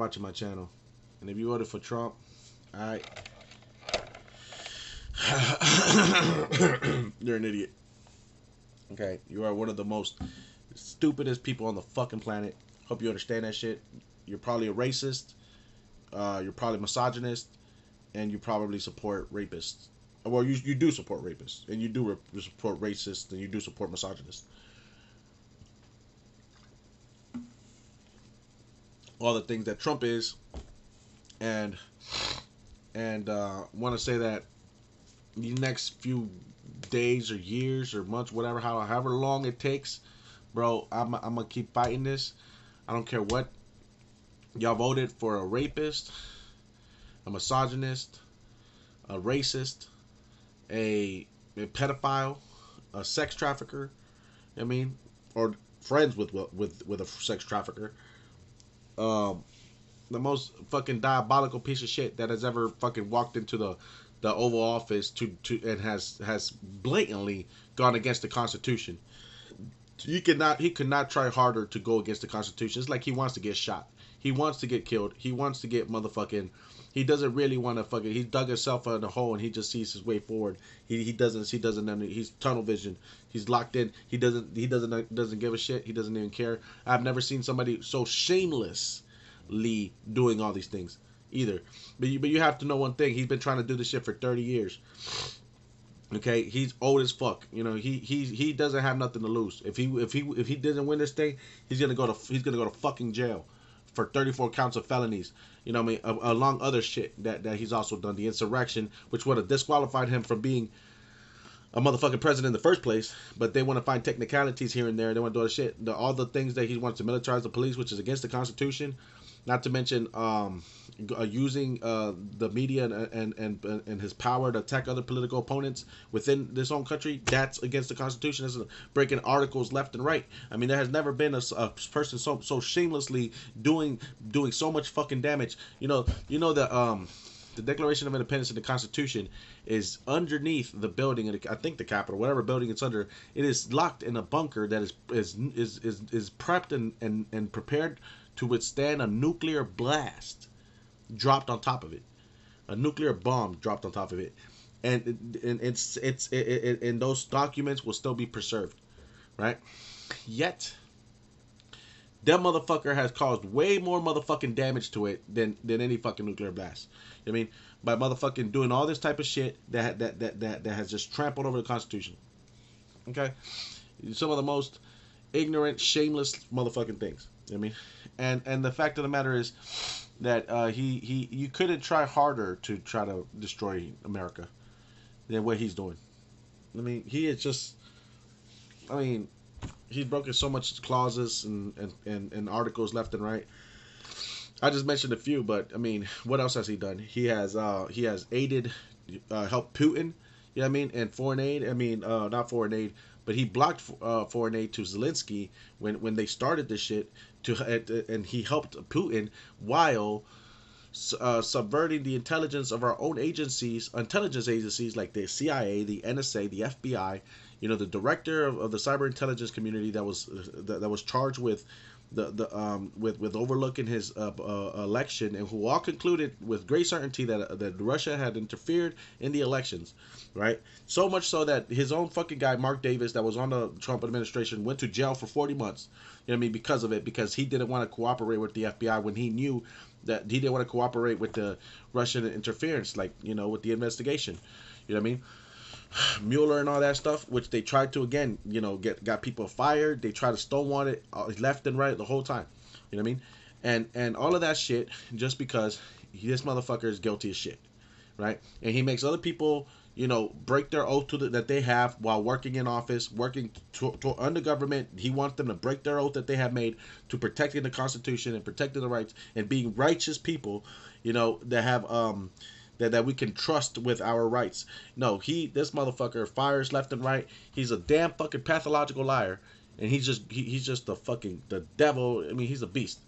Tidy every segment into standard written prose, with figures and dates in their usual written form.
watching my channel. And if you voted for Trump, alright, you're an idiot. Okay, you are one of the most stupidest people on the fucking planet. Hope you understand that shit. You're probably a racist. You're probably misogynist, and you probably support rapists. Well, you do support rapists, and you do support racists, and you do support misogynists. All the things that Trump is, and want to say that the next few days or years or months, whatever, however long it takes, bro, I'm gonna keep fighting this. I don't care what y'all voted for, a rapist, a misogynist, a racist, a pedophile, a sex trafficker. I mean, or friends with a sex trafficker. The most fucking diabolical piece of shit that has ever fucking walked into the Oval Office to and has blatantly gone against the Constitution. He could not try harder to go against the Constitution. It's like he wants to get shot. He wants to get killed. He wants to get motherfucking. He doesn't really want to fucking. He dug himself in a hole and he just sees his way forward. He doesn't. He's tunnel vision. He's locked in. He doesn't give a shit. He doesn't even care. I've never seen somebody so shamelessly doing all these things either. But you have to know one thing. He's been trying to do this shit for 30 years. Okay, he's old as fuck. You know, he doesn't have nothing to lose. If he doesn't win this thing, he's gonna go to fucking jail for 34 counts of felonies. You know what I mean? Along other shit that he's also done. The insurrection, which would have disqualified him from being a motherfucking president in the first place. But they want to find technicalities here and there. They want to do all the shit. All the things that he wants to militarize the police, which is against the Constitution. Not to mention using the media and his power to attack other political opponents within this own country. That's against the Constitution. This is breaking articles left and right. I mean, there has never been a person so shamelessly doing so much fucking damage. You know the Declaration of Independence and the Constitution is underneath the building, I think the Capitol, whatever building it's under. It is locked in a bunker that is prepped and prepared to withstand a nuclear blast dropped on top of it, a nuclear bomb dropped on top of it, and those documents will still be preserved, right? Yet, that motherfucker has caused way more motherfucking damage to it than any fucking nuclear blast. I mean, by motherfucking doing all this type of shit that has just trampled over the Constitution. Okay, some of the most ignorant, shameless motherfucking things. I mean, and the fact of the matter is that you couldn't try harder to try to destroy America than what he's doing. I mean, he is just. I mean, he's broken so much clauses and articles left and right. I just mentioned a few, but I mean, what else has he done? He has aided, helped Putin. You know what I mean? And foreign aid. I mean, not foreign aid, but he blocked foreign aid to Zelensky when they started this shit. And he helped Putin while subverting the intelligence of our own intelligence agencies like the CIA, the NSA, the FBI. You know, the director of the cyber intelligence community that was charged with with overlooking his election, and who all concluded with great certainty that Russia had interfered in the elections, right? So much so that his own fucking guy, Mark Davis, that was on the Trump administration, went to jail for 40 months. You know what I mean? Because of it, because he didn't want to cooperate with the FBI when he knew that he didn't want to cooperate with the Russian interference, like, you know, with the investigation. You know what I mean? Mueller and all that stuff, which they tried to, again, you know, got people fired. They tried to stonewall it left and right the whole time. You know what I mean? And all of that shit just because this motherfucker is guilty as shit, right? And he makes other people, you know, break their oath that they have while working in office, working under government. He wants them to break their oath that they have made to protecting the Constitution and protecting the rights and being righteous people, you know, that have that we can trust with our rights. No, this motherfucker fires left and right. He's a damn fucking pathological liar, and he's just the devil. I mean, he's a beast.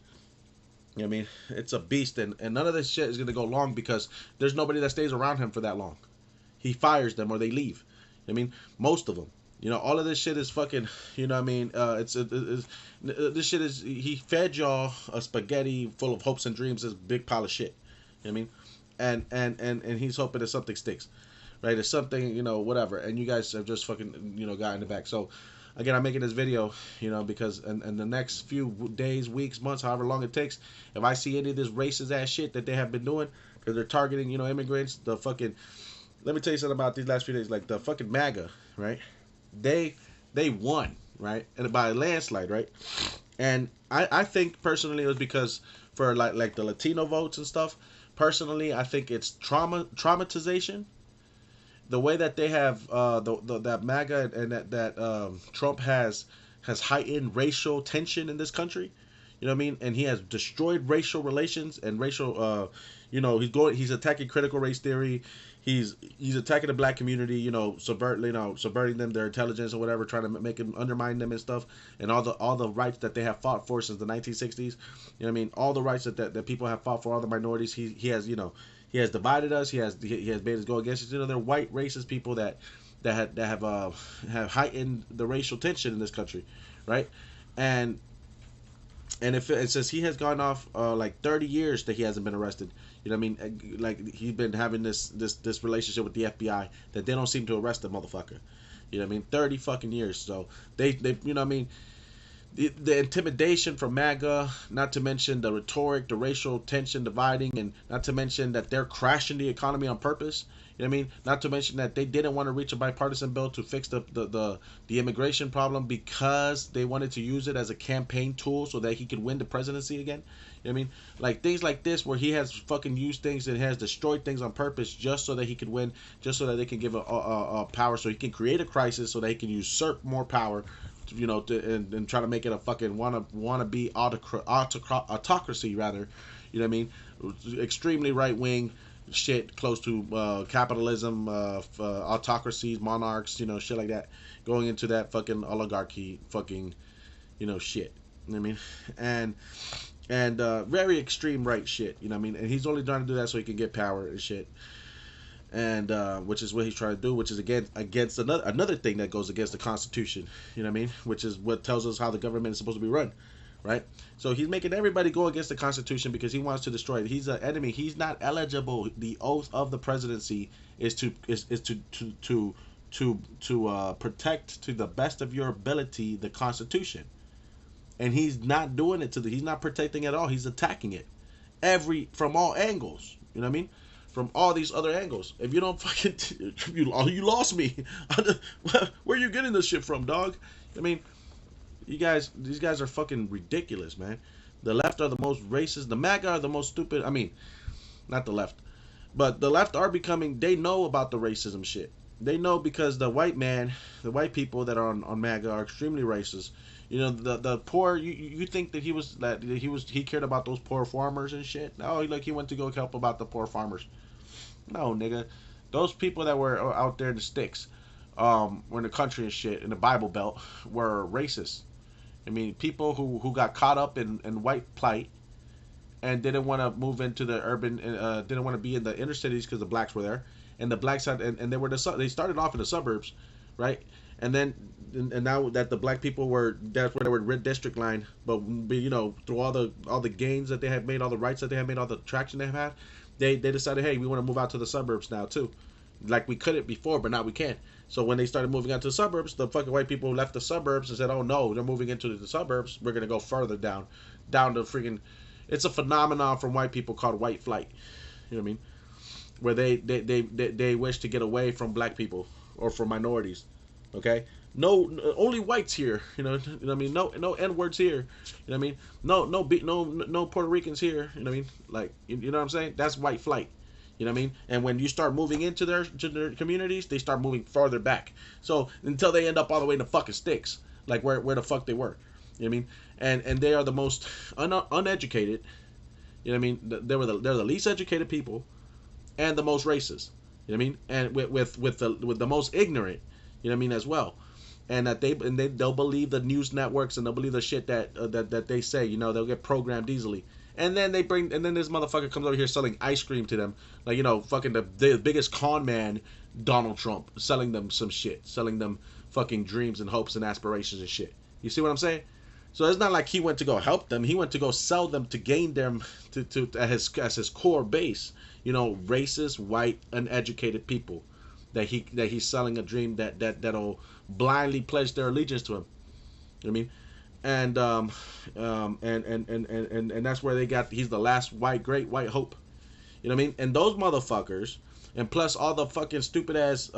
You know what I mean? It's a beast, and none of this shit is gonna go long because there's nobody that stays around him for that long. He fires them or they leave. I mean, most of them. You know, all of this shit is fucking. You know what I mean? This shit is. He fed y'all a spaghetti full of hopes and dreams. This big pile of shit. You know what I mean? And he's hoping that something sticks, right? It's something, you know, whatever. And you guys have just fucking, you know, got in the back. So again, I'm making this video, you know, because in the next few days, weeks, months, however long it takes, if I see any of this racist ass shit that they have been doing, because they're targeting, you know, immigrants, the fucking. Let me tell you something about these last few days, like the fucking MAGA, right? They won, right, and by a landslide, right? And I think personally it was because for like the Latino votes and stuff. Personally, I think it's traumatization. The way that they have that MAGA and that Trump has heightened racial tension in this country. You know what I mean? And he has destroyed racial relations and racial. You know, he's attacking critical race theory. He's attacking the black community. You know, subverting them, their intelligence or whatever, trying to make them undermine them and stuff, and all the rights that they have fought for since the 1960s. You know what I mean? All the rights that people have fought for, all the minorities. He has, you know, he has divided us. He has made us go against us. You know, they're white racist people that have heightened the racial tension in this country, right? And if it says he has gone off like 30 years that he hasn't been arrested. You know what I mean? Like he's been having this relationship with the FBI that they don't seem to arrest the motherfucker. You know what I mean? 30 fucking years. So they you know what I mean? The intimidation from MAGA, not to mention the rhetoric, the racial tension dividing, and not to mention that they're crashing the economy on purpose. You know what I mean? Not to mention that they didn't want to reach a bipartisan bill to fix the immigration problem because they wanted to use it as a campaign tool so that he could win the presidency again. You know what I mean? Like things like this where he has fucking used things and has destroyed things on purpose just so that he could win, just so that they can give a power, so he can create a crisis so that he can usurp more power, you know, and try to make it a fucking wanna be autocracy rather. You know what I mean? Extremely right wing shit, close to capitalism, autocracies, monarchs, you know, shit like that, going into that fucking oligarchy, fucking, you know, shit. You know what I mean? And very extreme right shit. You know what I mean? And he's only trying to do that so he can get power and shit. And which is what he's trying to do, which is again against another thing that goes against the Constitution. You know what I mean? Which is what tells us how the government is supposed to be run, right? So he's making everybody go against the Constitution because he wants to destroy it. He's an enemy. He's not eligible. The oath of the presidency is to protect to the best of your ability the Constitution, and he's not doing it he's not protecting it at all. He's attacking it from all angles. You know what I mean? From all these other angles. If you don't fucking you lost me. Where are you getting this shit from, dog? I mean, these guys are fucking ridiculous, man. The left are the most racist. The MAGA are the most stupid. I mean, not the left, but the left are becoming. They know about the racism shit. They know because the white people that are on MAGA are extremely racist. You know, the poor. You think that he cared about those poor farmers and shit? No, like he went to go help about the poor farmers. No, nigga, those people that were out there in the sticks, were in the country and shit in the Bible Belt were racist. I mean, people who got caught up in white plight and didn't want to move into the urban, didn't want to be in the inner cities because the blacks were there, and the blacks had, and they started off in the suburbs, right? And then and now that the black people that's where they were red district line, but you know, through all the gains that they had made, all the rights that they had made, all the traction they have had, they decided, hey, we want to move out to the suburbs now too, like we couldn't before, but now we can. So when they started moving out to the suburbs, the fucking white people left the suburbs and said, oh no, they're moving into the suburbs, we're gonna go further down to freaking. It's a phenomenon from white people called white flight. You know what I mean? Where they wish to get away from black people or from minorities. Okay, no, only whites here. You know what I mean? No N words here. You know what I mean? No Puerto Ricans here. You know what I mean? Like, you know what I'm saying? That's white flight. You know what I mean? And when you start moving into their communities, they start moving farther back. So until they end up all the way in the fucking sticks, like where the fuck they were. You know what I mean? And they are the most uneducated. You know what I mean? They're the least educated people, and the most racist. You know what I mean? And with the most ignorant. You know what I mean, as well, and they'll believe the news networks and they'll believe the shit that they say. You know, they'll get programmed easily, and then this motherfucker comes over here selling ice cream to them, fucking the biggest con man, Donald Trump, selling them some shit, selling them fucking dreams and hopes and aspirations and shit. You see what I'm saying? So it's not like he went to go help them. He went to go sell them to gain them to as his core base. You know, racist, white, uneducated people that he's selling a dream that'll blindly pledge their allegiance to him. You know what I mean? And that's where they got. He's the last great white hope. You know what I mean? And those motherfuckers, and plus all the fucking stupid ass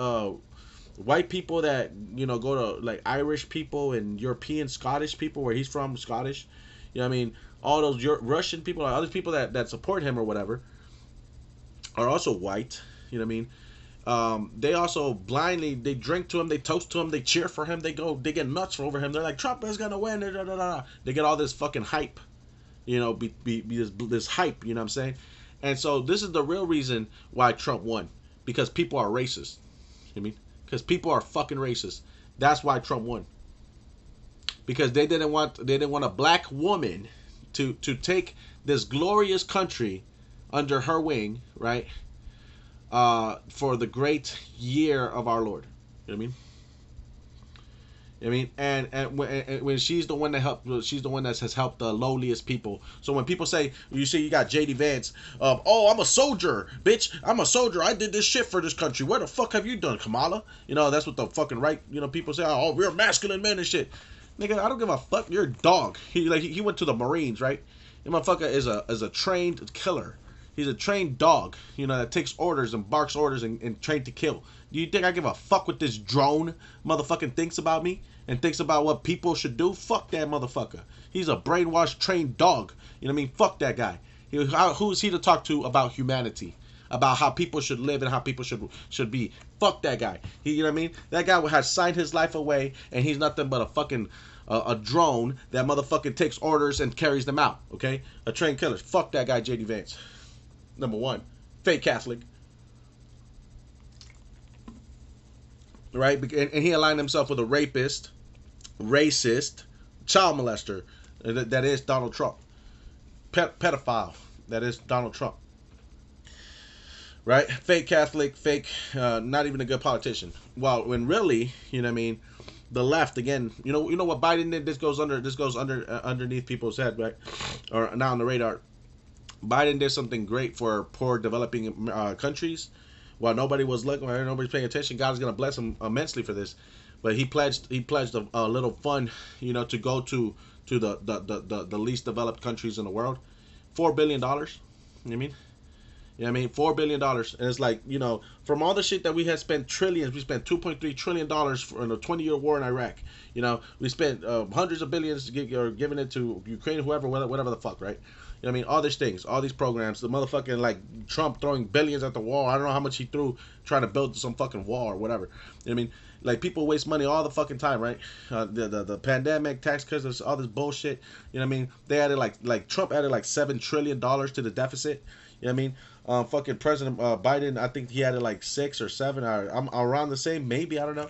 white people that go to like Irish people and European Scottish people where he's from, Scottish. You know what I mean? All those Russian people, or other people that support him or whatever, are also white. You know what I mean? They also blindly, they drink to him, they toast to him, they cheer for him, they get nuts over him. They're like, Trump is gonna win. Da, da, da, da. They get all this fucking hype, this hype. You know what I'm saying? And so this is the real reason why Trump won, because people are racist. You know what I mean? Because people are fucking racist. That's why Trump won. Because they didn't want a black woman to take this glorious country under her wing, right? For the great year of our Lord. You know what I mean? I mean, and when she's the one that has helped the lowliest people. So when people say, you see, you got JD Vance, oh, I'm a soldier, bitch, I'm a soldier, I did this shit for this country. What the fuck have you done, Kamala? That's what the fucking right, people say. Oh, we're masculine men and shit. Nigga, I don't give a fuck. You're a dog. He went to the Marines, right? That motherfucker is a trained killer. He's a trained dog, that takes orders and barks orders and trained to kill. Do you think I give a fuck what this drone motherfucking thinks about me and thinks about what people should do? Fuck that motherfucker. He's a brainwashed, trained dog. You know what I mean? Fuck that guy. Who is he to talk to about humanity? About how people should live and how people should be. Fuck that guy. You know what I mean? That guy has signed his life away, and he's nothing but a fucking a drone that motherfucking takes orders and carries them out. Okay? A trained killer. Fuck that guy, JD Vance. Number one, fake Catholic, right? And he aligned himself with a rapist, racist, child molester. That is Donald Trump. Pedophile. That is Donald Trump. Right? Fake Catholic, fake, not even a good politician. Well, when really, you know what I mean, the left again. You know what Biden did. This goes underneath people's head, right? Or now on the radar. Biden did something great for poor developing countries. While nobody was looking, nobody's paying attention. God is going to bless him immensely for this. But he pledged a little fund, to go to the least developed countries in the world. $4 billion. You know what I mean? $4 billion. And it's like, from all the shit that we had spent trillions, we spent $2.3 trillion for in a 20-year war in Iraq. We spent hundreds of billions giving it to Ukraine, whoever, whatever the fuck, right? You know what I mean? All these things, all these programs, the motherfucking, like, Trump throwing billions at the wall. I don't know how much he threw trying to build some fucking wall or whatever. You know what I mean? Like, people waste money all the fucking time, right? The pandemic, tax cuts, all this bullshit. You know what I mean? They added, like Trump added, like, $7 trillion to the deficit. You know what I mean? Fucking President Biden, I think he added, like, 6 or 7. I'm around the same, maybe, I don't know.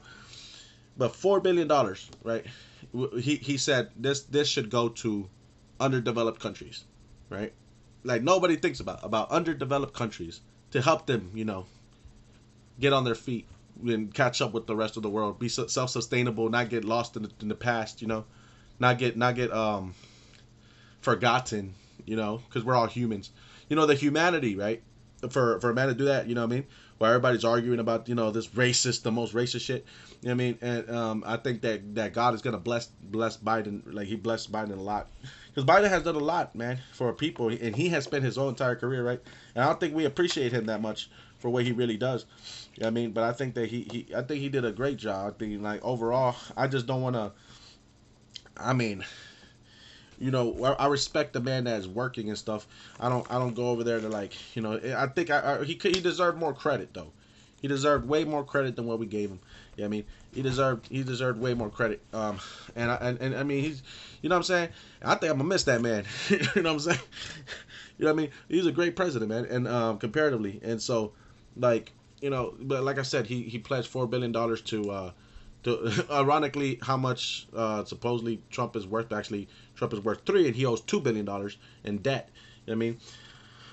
But $4 billion, right? He said this should go to underdeveloped countries. Right? Like, nobody thinks about underdeveloped countries to help them, get on their feet and catch up with the rest of the world, be self-sustainable, not get lost in the past, not get forgotten, because we're all humans. The humanity, right? For a man to do that, you know what I mean? Where everybody's arguing about, the most racist shit. You know what I mean? And I think that God is gonna bless Biden, like he blessed Biden a lot. Because Biden has done a lot, man, for people, and he has spent his whole entire career, right? And I don't think we appreciate him that much for what he really does. You know what I mean? But I think that he did a great job. I think, like, overall, I just don't want to. I mean, I respect the man that is working and stuff. I don't go over there to, like, I think he deserved more credit, though. He deserved way more credit than what we gave him. Yeah, I mean, he deserved way more credit. And I mean, he's, you know what I'm saying? I think I'm gonna miss that man. You know what I'm saying? You know what I mean? He's a great president, man, and comparatively, and so, like, but like I said, he pledged $4 billion to ironically, how much supposedly Trump is worth. Actually, Trump is worth $3 billion, and he owes $2 billion in debt. You know what I mean?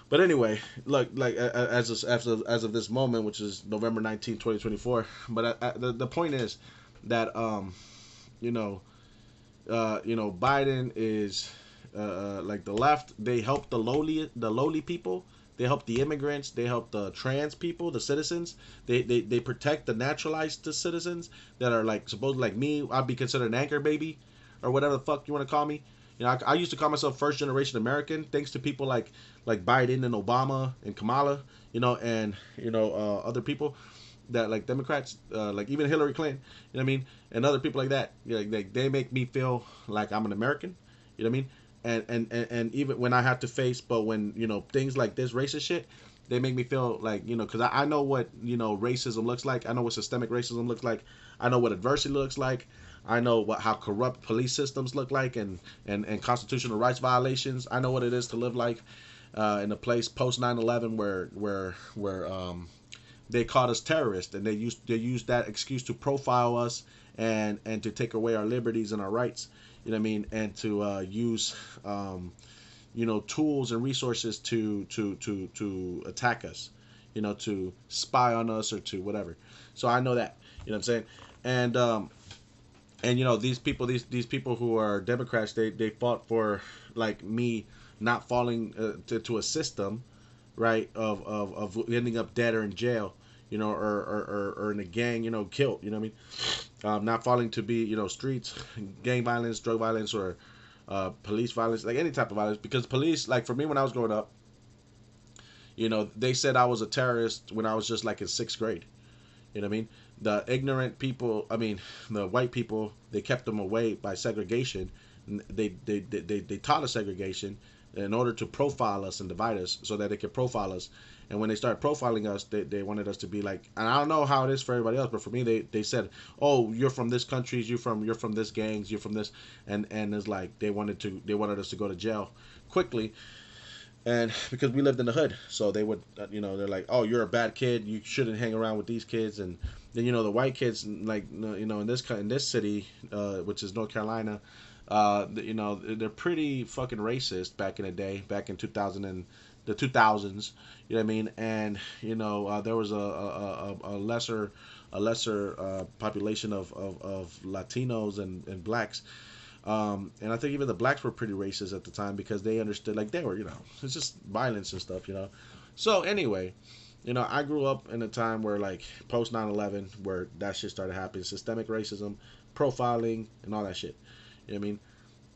But anyway, look, like, as of this moment, which is November 19, 2024. But the point is, that you know Biden is like the left. They help the lowly people. They help the immigrants. They help the trans people, the citizens. They protect the naturalized citizens that are like supposed like me. I'd be considered an anchor baby, or whatever the fuck you want to call me. I used to call myself first generation American, thanks to people like Biden and Obama and Kamala, and other people that like Democrats, like even Hillary Clinton, you know what I mean, and other people like that. They make me feel like I'm an American, you know what I mean, and even when I have to face, but when things like this racist shit, they make me feel like because I know what racism looks like. I know what systemic racism looks like. I know what adversity looks like. I know how corrupt police systems look like, and constitutional rights violations. I know what it is to live like in a place post 9/11 where they caught us terrorists, and they used that excuse to profile us and to take away our liberties and our rights. You know what I mean? And to use tools and resources to attack us. To spy on us or to whatever. So I know that. You know what I'm saying? And these people who are Democrats, they fought for like me not falling to a system, right, of ending up dead or in jail, or in a gang, killed, you know what I mean, not falling to be streets, gang violence, drug violence, or police violence, like any type of violence. Because police, like for me when I was growing up, they said I was a terrorist when I was just like in sixth grade. You know what I mean? The ignorant people, I mean, the white people, they kept them away by segregation. They taught us segregation in order to profile us and divide us so that they could profile us. And when they started profiling us, they wanted us to be like, and I don't know how it is for everybody else, but for me, they said, oh, you're from this country, you're from this gangs, you're from this, and it's like they wanted us to go to jail quickly. And because we lived in the hood, so they would, they're like, oh, you're a bad kid, you shouldn't hang around with these kids. And then the white kids, like in this city, which is North Carolina, they're pretty fucking racist back in the day, back in 2000 and the 2000s. You know what I mean? And there was a lesser population of Latinos and blacks. And I think even the blacks were pretty racist at the time because they understood, like, they were, it's just violence and stuff. So anyway, I grew up in a time where, like, post 9/11, where that shit started happening, systemic racism, profiling, and all that shit. You know what I mean?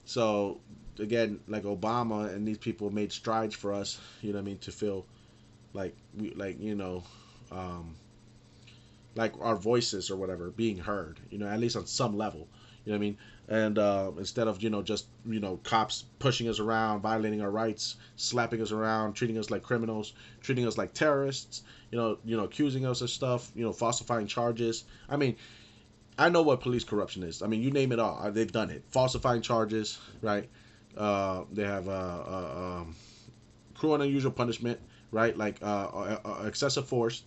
So again, like Obama and these people made strides for us. You know what I mean? To feel like like our voices or whatever being heard. At least on some level. You know what I mean? And instead of just cops pushing us around, violating our rights, slapping us around, treating us like criminals, treating us like terrorists, accusing us of stuff, falsifying charges. I mean, I know what police corruption is. I mean, you name it all, they've done it. Falsifying charges, right? They have cruel and unusual punishment, right? Like excessive force.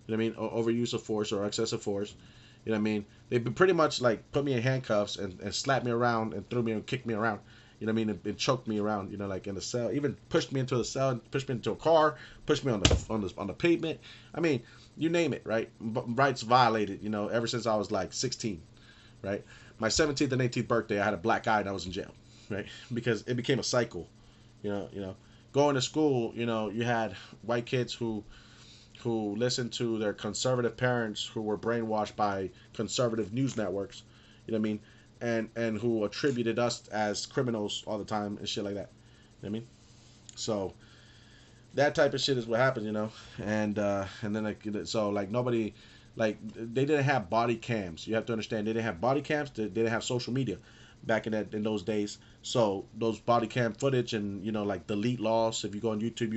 You know what I mean? Overuse of force or excessive force. You know what I mean? They've been pretty much like put me in handcuffs and slapped me around and threw me and kicked me around. You know what I mean? And choked me around. Like in the cell. Even pushed me into the cell and pushed me into a car. Pushed me on the pavement. I mean, you name it, right? Rights violated. Ever since I was like 16, right? My 17th and 18th birthday, I had a black eye and I was in jail, right? Because it became a cycle. Going to school. You had white kids who listened to their conservative parents who were brainwashed by conservative news networks, you know what I mean, and who attributed us as criminals all the time and shit like that. You know what I mean? So that type of shit is what happens, and then like nobody, like, they didn't have body cams. You have to understand, they didn't have body cams. They didn't have social media back in those days. So those body cam footage and like delete laws. If you go on YouTube,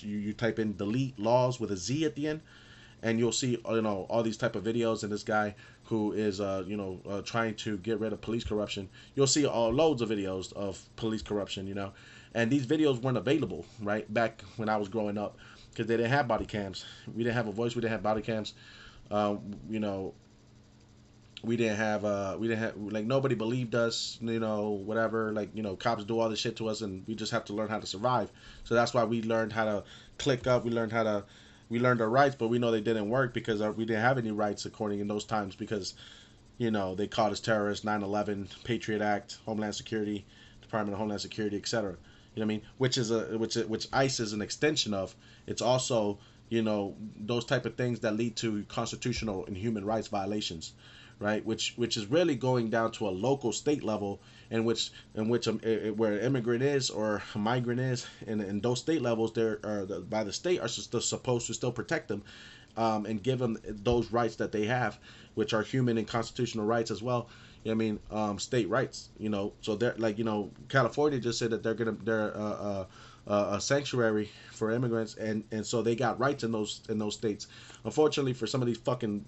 you type in delete laws with a Z at the end, and you'll see all these type of videos. And this guy who is trying to get rid of police corruption, you'll see loads of videos of police corruption. And these videos weren't available right back when I was growing up because they didn't have body cams. We didn't have a voice. We didn't have body cams. We didn't have like, nobody believed us, whatever, like, cops do all this shit to us and we just have to learn how to survive. So that's why we learned how to click up. We learned our rights, but we know they didn't work because we didn't have any rights according in those times because they caught us terrorists, 9/11, Patriot Act, Homeland Security, Department of Homeland Security, etc. You know what I mean? Which ICE is an extension of. It's also, those type of things that lead to constitutional and human rights violations, right? Which is really going down to a local state level, where an immigrant is or a migrant is, and in those state levels, by the state are still supposed to still protect them, and give them those rights that they have, which are human and constitutional rights as well. You know what I mean? State rights. So they're like, California just said that they're a sanctuary for immigrants, and so they got rights in those states. Unfortunately, for some of these fucking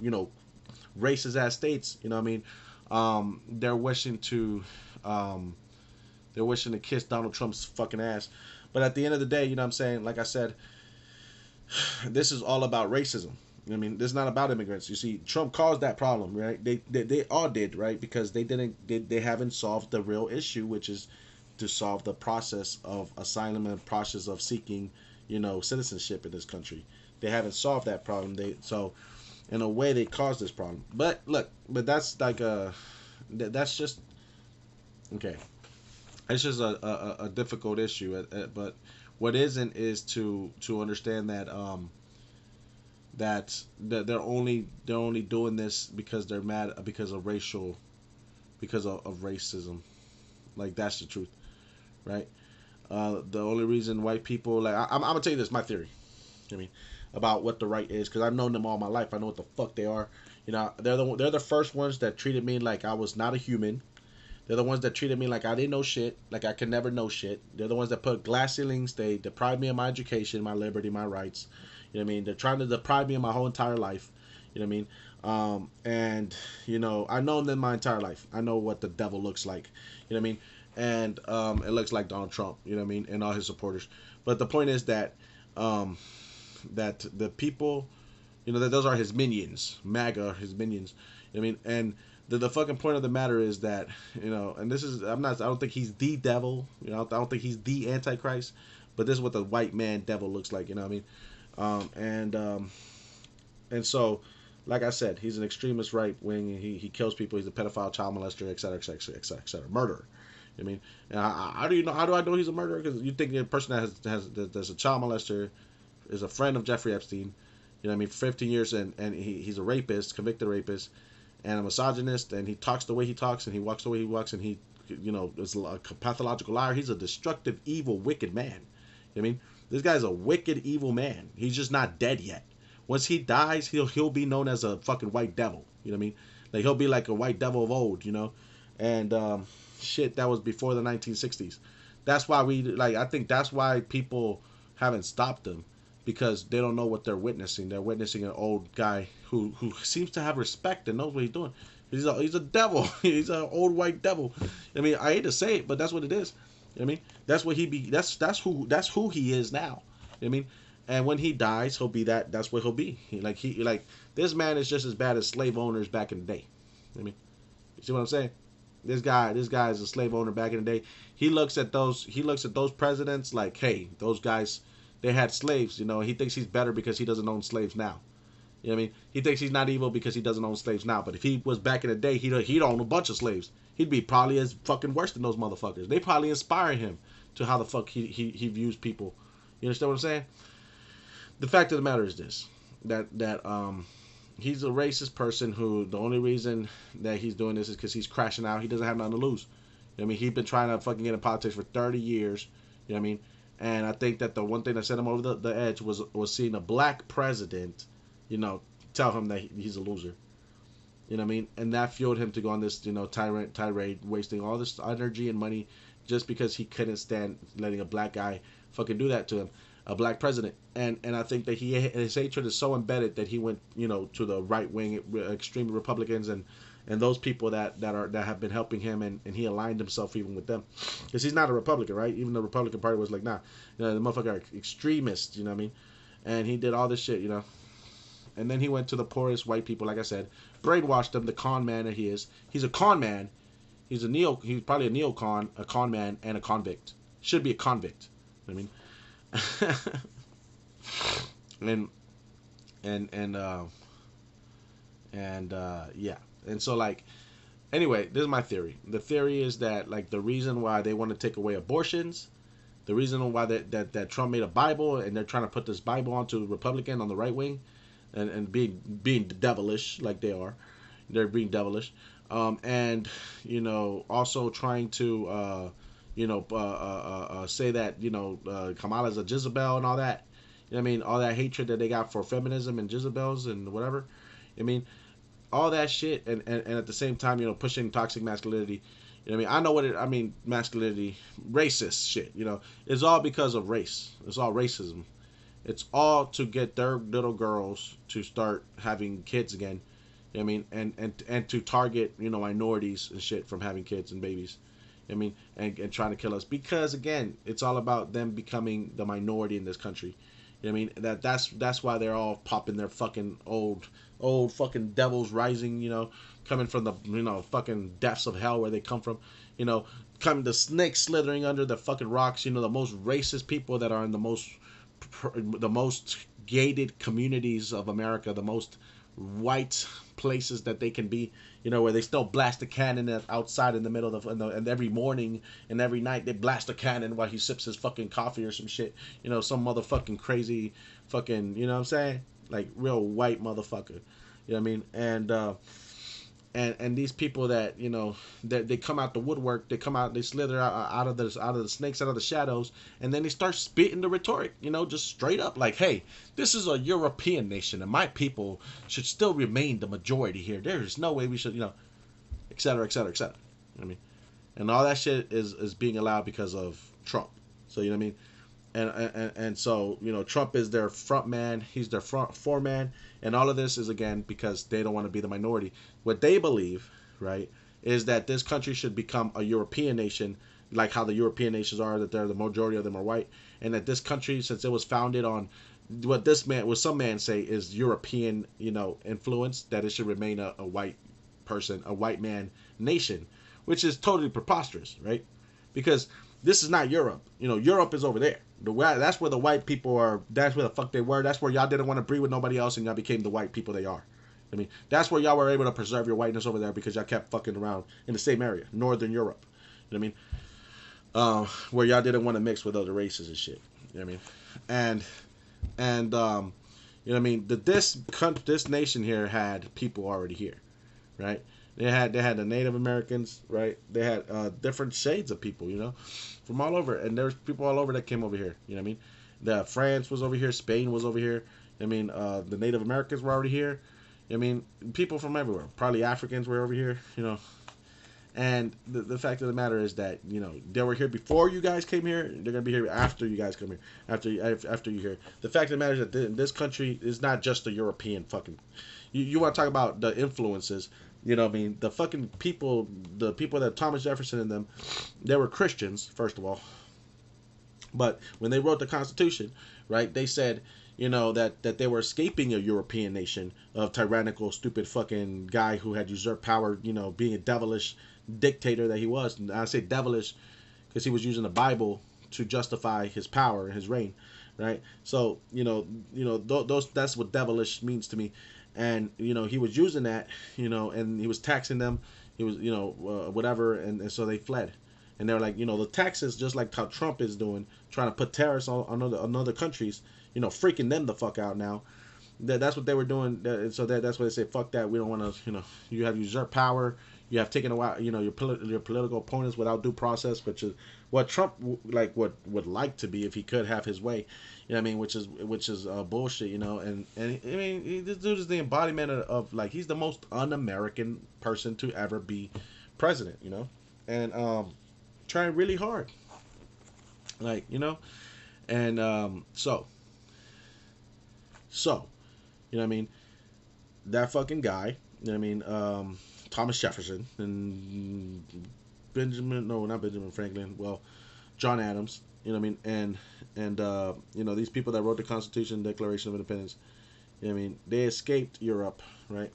racist ass states, you know what I mean? They're wishing to kiss Donald Trump's fucking ass. But at the end of the day, you know what I'm saying? Like I said, this is all about racism. I mean, this is not about immigrants. You see, Trump caused that problem, right? They all did, right? Because they haven't solved the real issue, which is to solve the process of asylum and process of seeking, citizenship in this country. They haven't solved that problem. So in a way they caused this problem. But look, that's like that's just okay. It's just a difficult issue. But what isn't is to understand that that they're only doing this because they're mad because of racism. Like, that's the truth, right? The only reason white people, like, I'm gonna tell you this, my theory. I mean, about what the right is, because I've known them all my life. I know what the fuck they are. They're the first ones that treated me like I was not a human. They're the ones that treated me like I didn't know shit, like I could never know shit. They're the ones that put glass ceilings. They deprived me of my education, my liberty, my rights. You know what I mean? They're trying to deprive me of my whole entire life. You know what I mean? And I've known them my entire life. I know what the devil looks like. You know what I mean? And it looks like Donald Trump. You know what I mean? And all his supporters. But the point is that that the people, that those are his minions. MAGA are his minions. You know what I mean? And the fucking point of the matter is that, and this is, I don't think he's the devil. I don't think he's the Antichrist. But this is what the white man devil looks like. You know what I mean? And so, like I said, he's an extremist right wing. He kills people. He's a pedophile, child molester, etc., etc., etc., etc., murderer. I mean, how do you know? How do I know he's a murderer? Because you think a person that's a child molester is a friend of Jeffrey Epstein. You know what I mean? 15 years, and he's a rapist, convicted rapist, and a misogynist, and he talks the way he talks, and he walks the way he walks, and he, is a pathological liar. He's a destructive, evil, wicked man. You know what I mean? This guy's a wicked, evil man. He's just not dead yet. Once he dies, he'll be known as a fucking white devil. You know what I mean? Like, he'll be like a white devil of old, And shit, that was before the 1960s. That's why I think that's why people haven't stopped him, because they don't know what they're witnessing. They're witnessing an old guy who seems to have respect and knows what he's doing. He's a devil. He's an old white devil. I mean, I hate to say it, but that's what it is. You know what I mean? That's what he be. That's who he is now. You know what I mean? And when he dies, he'll be that. That's what he'll be. This man is just as bad as slave owners back in the day. You know what I mean? You see what I'm saying? This guy is a slave owner back in the day. He looks at those presidents like, hey, those guys, they had slaves. He thinks he's better because he doesn't own slaves now. You know what I mean? He thinks he's not evil because he doesn't own slaves now. But if he was back in the day, he'd own a bunch of slaves. He'd be probably as fucking worse than those motherfuckers. They probably inspire him to how the fuck he views people. You understand what I'm saying? The fact of the matter is this: that he's a racist person who the only reason that he's doing this is because he's crashing out. He doesn't have nothing to lose. You know what I mean? He's been trying to fucking get in politics for 30 years. You know what I mean? And I think that the one thing that sent him over the edge was seeing a black president, tell him that he's a loser. You know what I mean? And that fueled him to go on this, tirade, wasting all this energy and money just because he couldn't stand letting a black guy fucking do that to him, a black president. And I think that his hatred is so embedded that he went, to the right wing, extreme Republicans and those people that have been helping him, and he aligned himself even with them, because he's not a Republican, right? Even the Republican Party was like, nah, the motherfucker are extremists, you know what I mean? And he did all this shit, And then he went to the poorest white people, like I said, brainwashed them, the con man that he is. He's a con man. He's probably a neocon, a con man, and a convict. Should be a convict. You know what I mean? yeah. And so, like, Anyway, this is my theory. The theory is that like the reason why they want to take away abortions, the reason why that Trump made a Bible and they're trying to put this Bible onto Republican on the right wing, and being devilish like they are, they're being devilish, and also trying to say that Kamala's a Jezebel and all that. You know what I mean? All that hatred that they got for feminism and Jezebels and whatever. I mean, all that shit, and at the same time, pushing toxic masculinity. You know what I mean? I know what it. I mean, masculinity, racist shit. It's all because of race. It's all racism. It's all to get their little girls to start having kids again. You know what I mean? And to target minorities and shit from having kids and babies. I mean, and trying to kill us because again, it's all about them becoming the minority in this country. You know what I mean? That's why they're all popping their fucking old fucking devils rising. Coming from the fucking depths of hell where they come from. Coming the snakes slithering under the fucking rocks. The most racist people that are in the most gated communities of America, the most white places that they can be, where they still blast a cannon outside in the middle of and every morning and every night they blast a cannon while he sips his fucking coffee or some shit, some motherfucking crazy fucking, you know what I'm saying? Like real white motherfucker. You know what I mean? And these people that that they come out the woodwork, they slither out of the snakes, out of the shadows, and then they start spitting the rhetoric, just straight up like, hey, this is a European nation and my people should still remain the majority here. There is no way we should, et cetera, et cetera, et cetera. You know what I mean? And all that shit is being allowed because of Trump. So you know what I mean? And so Trump is their front man, he's their front foreman, and all of this is again because they don't want to be the minority. What they believe, right, is that this country should become a European nation, like how the European nations are, that they're the majority of them are white, and that this country, since it was founded on what some man say is European influence, that it should remain a white person, a white man nation, which is totally preposterous, right? Because this is not Europe. Europe is over there. That's where the white people are. That's where the fuck they were. That's where y'all didn't want to breed with nobody else, and y'all became the white people they are. I mean, that's where y'all were able to preserve your whiteness over there because y'all kept fucking around in the same area, Northern Europe. You know what I mean? Where y'all didn't want to mix with other races and shit. You know what I mean? And you know what I mean? This nation here had people already here, right? They had the Native Americans, right? They had different shades of people, from all over, and there's people all over that came over here. You know what I mean? The France was over here, Spain was over here. I mean, the Native Americans were already here. I mean, people from everywhere. Probably Africans were over here. And the fact of the matter is that they were here before you guys came here. They're gonna be here after you guys come here. After you here. The fact of the matter is that this country is not just a European fucking. You want to talk about the influences. You know what I mean? The fucking people, the people that Thomas Jefferson and them, they were Christians, first of all. But when they wrote the Constitution, right, they said, that they were escaping a European nation of tyrannical, stupid fucking guy who had usurped power, being a devilish dictator that he was. And I say devilish because he was using the Bible to justify his power and his reign, right? So, that's what devilish means to me. And he was using that, and he was taxing them. He was whatever, and so they fled. And they're like, the taxes, just like how Trump is doing, trying to put tariffs on other countries, freaking them the fuck out now. That's what they were doing. So that's why they say, fuck that. We don't want to, you have usurped power. You have taken away, your political opponents without due process, which is what Trump would like to be if he could have his way. You know what I mean? Which is bullshit, and I mean, this dude is the embodiment of like, he's the most un-American person to ever be president, and trying really hard, like, and so, you know what I mean? That fucking guy, you know what I mean? Thomas Jefferson and not Benjamin Franklin, well, John Adams, you know what I mean? And these people that wrote the Constitution, Declaration of Independence, you know what I mean? They escaped Europe, right?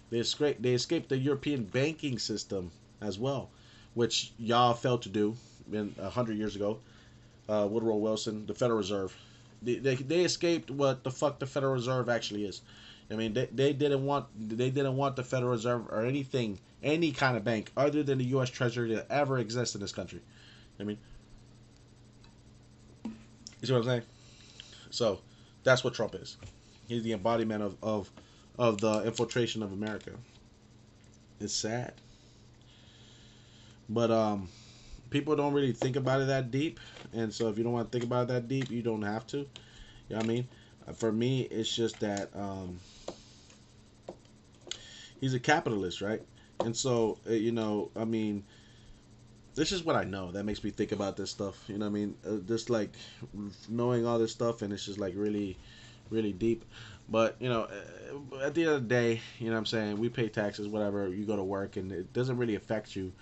They escaped the European banking system as well, which y'all failed to do 100 years ago. Woodrow Wilson, the Federal Reserve. They escaped what the fuck the Federal Reserve actually is. I mean, they didn't want the Federal Reserve or anything, any kind of bank other than the U.S. Treasury to ever exist in this country. I mean, you see what I'm saying? So that's what Trump is. He's the embodiment of the infiltration of America. It's sad, but people don't really think about it that deep, and so if you don't want to think about it that deep, you don't have to. You know what I mean? For me, it's just that he's a capitalist, right? And so I mean, this is what I know that makes me think about this stuff. You know what I mean? Just like knowing all this stuff, and it's just like really, really deep. But at the end of the day, you know what I'm saying, we pay taxes, whatever. You go to work, and it doesn't really affect you,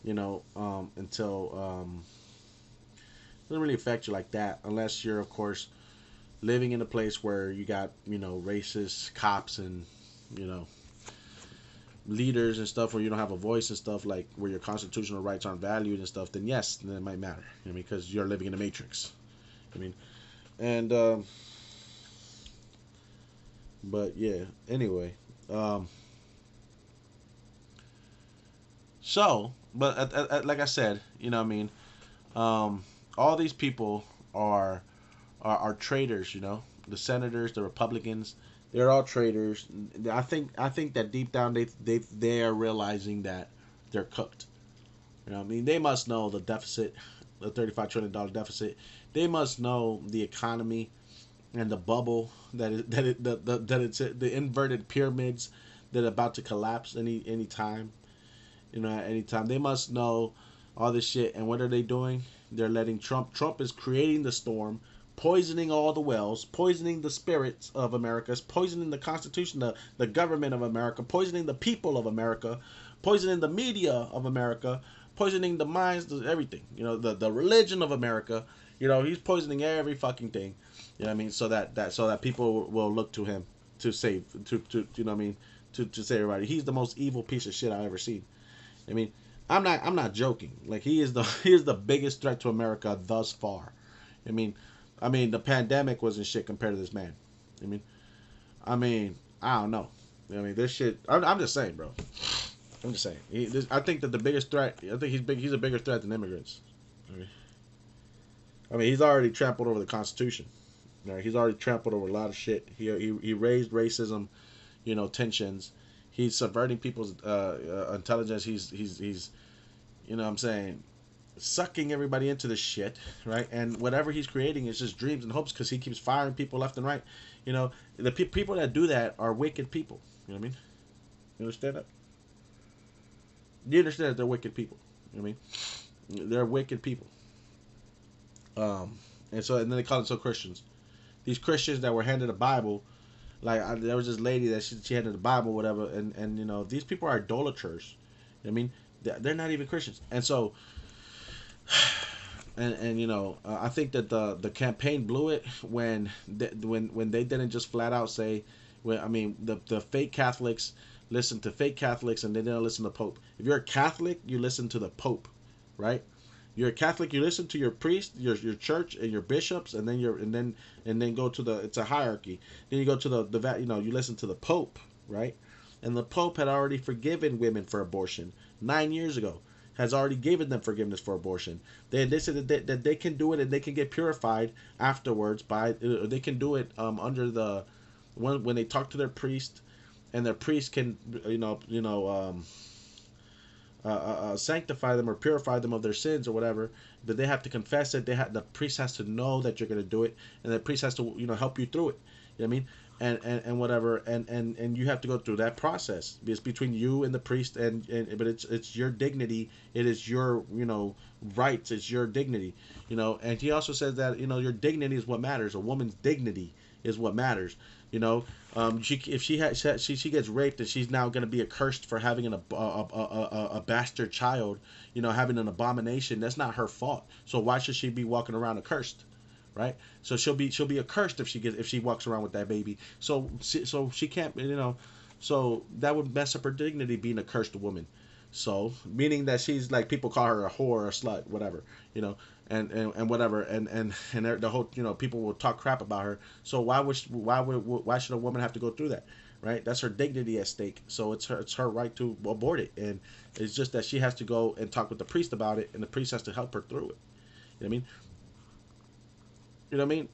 until it doesn't really affect you like that, unless you're, of course, living in a place where you got racist cops and you know leaders and stuff, where you don't have a voice and stuff, like where your constitutional rights aren't valued and stuff. Then yes, then it might matter, because you're living in a matrix. I mean, and but yeah. Anyway, so but like I said, what I mean, all these people are traitors. The senators, the Republicans, they're all traitors. I think that deep down they are realizing that they're cooked. I mean, they must know the deficit, the $35 trillion deficit. They must know the economy and the bubble that it's the inverted pyramids that are about to collapse any time. At any time. They must know all this shit. And what are they doing? They're letting Trump is creating the storm, poisoning all the wells, poisoning the spirits of America, poisoning the Constitution, the government of America, poisoning the people of America, poisoning the media of America, poisoning the minds, everything. The religion of America. He's poisoning every fucking thing. You know what I mean? So that people will look to him to save, to you know what I mean, to save everybody. He's the most evil piece of shit I've ever seen. I mean, I'm not joking. Like, he is the biggest threat to America thus far. I mean, the pandemic wasn't shit compared to this man. I don't know. This shit. I'm just saying, bro. I'm just saying. I think that the biggest threat. I think he's big. He's a bigger threat than immigrants. He's already trampled over the Constitution. Right? He's already trampled over a lot of shit. He raised racism, tensions. He's subverting people's intelligence. He's what I'm saying, sucking everybody into this shit, right? And whatever he's creating is just dreams and hopes, because he keeps firing people left and right. The people that do that are wicked people. You know what I mean? You understand that? You understand that they're wicked people. You know what I mean? They're wicked people. And then they call themselves Christians. These Christians that were handed a Bible, like there was this lady that she handed the Bible, whatever, and these people are idolaters. You know what I mean? They're not even Christians, and so, I think that the campaign blew it when they didn't just flat out say, the fake Catholics listen to fake Catholics and they didn't listen to Pope. If you're a Catholic, you listen to the Pope, right? You're a Catholic, you listen to your priest, your church, and your bishops, and then go to it's a hierarchy. Then you go to you listen to the Pope, right? And the Pope had already forgiven women for abortion 9 years ago. Has already given them forgiveness for abortion. They said that they can do it, and they can get purified afterwards they can do it under when they talk to their priest, and their priest can sanctify them or purify them of their sins or whatever. That they have to confess it. The priest has to know that you're going to do it, and the priest has to help you through it. You know what I mean? And whatever, and you have to go through that process. It's between you and the priest, but it's your dignity. It is your rights. It's your dignity. And he also says that your dignity is what matters. A woman's dignity is what matters. If she gets raped, and she's now going to be accursed for having a bastard child, having an abomination. That's not her fault. So why should she be walking around accursed? Right, so she'll be accursed if she walks around with that baby. So she can't, so that would mess up her dignity, being a cursed woman. So meaning that she's like, people call her a whore or a slut, whatever. and whatever, and the whole, people will talk crap about her. So why should a woman have to go through that, right? That's her dignity at stake. So it's her right to abort it, and it's just that she has to go and talk with the priest about it, and the priest has to help her through it. You know what I mean? You know what I mean?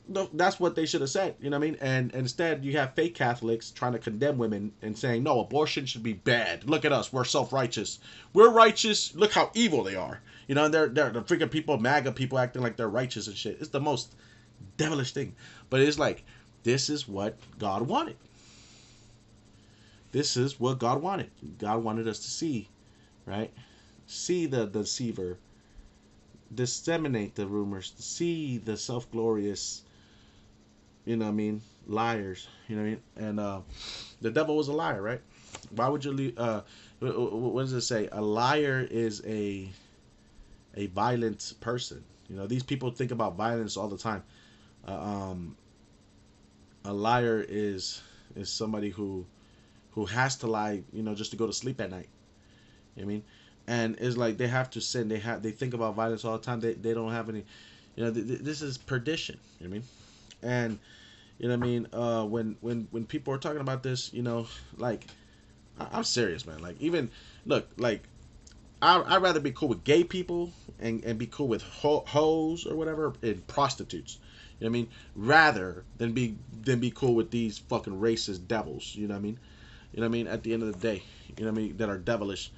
No, that's what they should have said. You know what I mean? And instead, you have fake Catholics trying to condemn women and saying, no, abortion should be bad. Look at us. We're self-righteous. We're righteous. Look how evil they are. And they're the freaking people, MAGA people, acting like they're righteous and shit. It's the most devilish thing. But it's like, this is what God wanted. This is what God wanted. God wanted us to see, right? See the deceiver, disseminate the rumors, see the self-glorious, liars, and the devil was a liar, right? Why would you leave, what does it say? A liar is a violent person. These people think about violence all the time. A liar is somebody who has to lie, just to go to sleep at night. You know what I mean? And it's like they have to sin. They think about violence all the time. They don't have any, this is perdition. You know what I mean? And when people are talking about this, like, I'm serious, man. Like, even look, like, I'd rather be cool with gay people and be cool with hoes or whatever, and prostitutes. You know what I mean? Rather than be cool with these fucking racist devils. You know what I mean? You know what I mean? At the end of the day, that are devilish.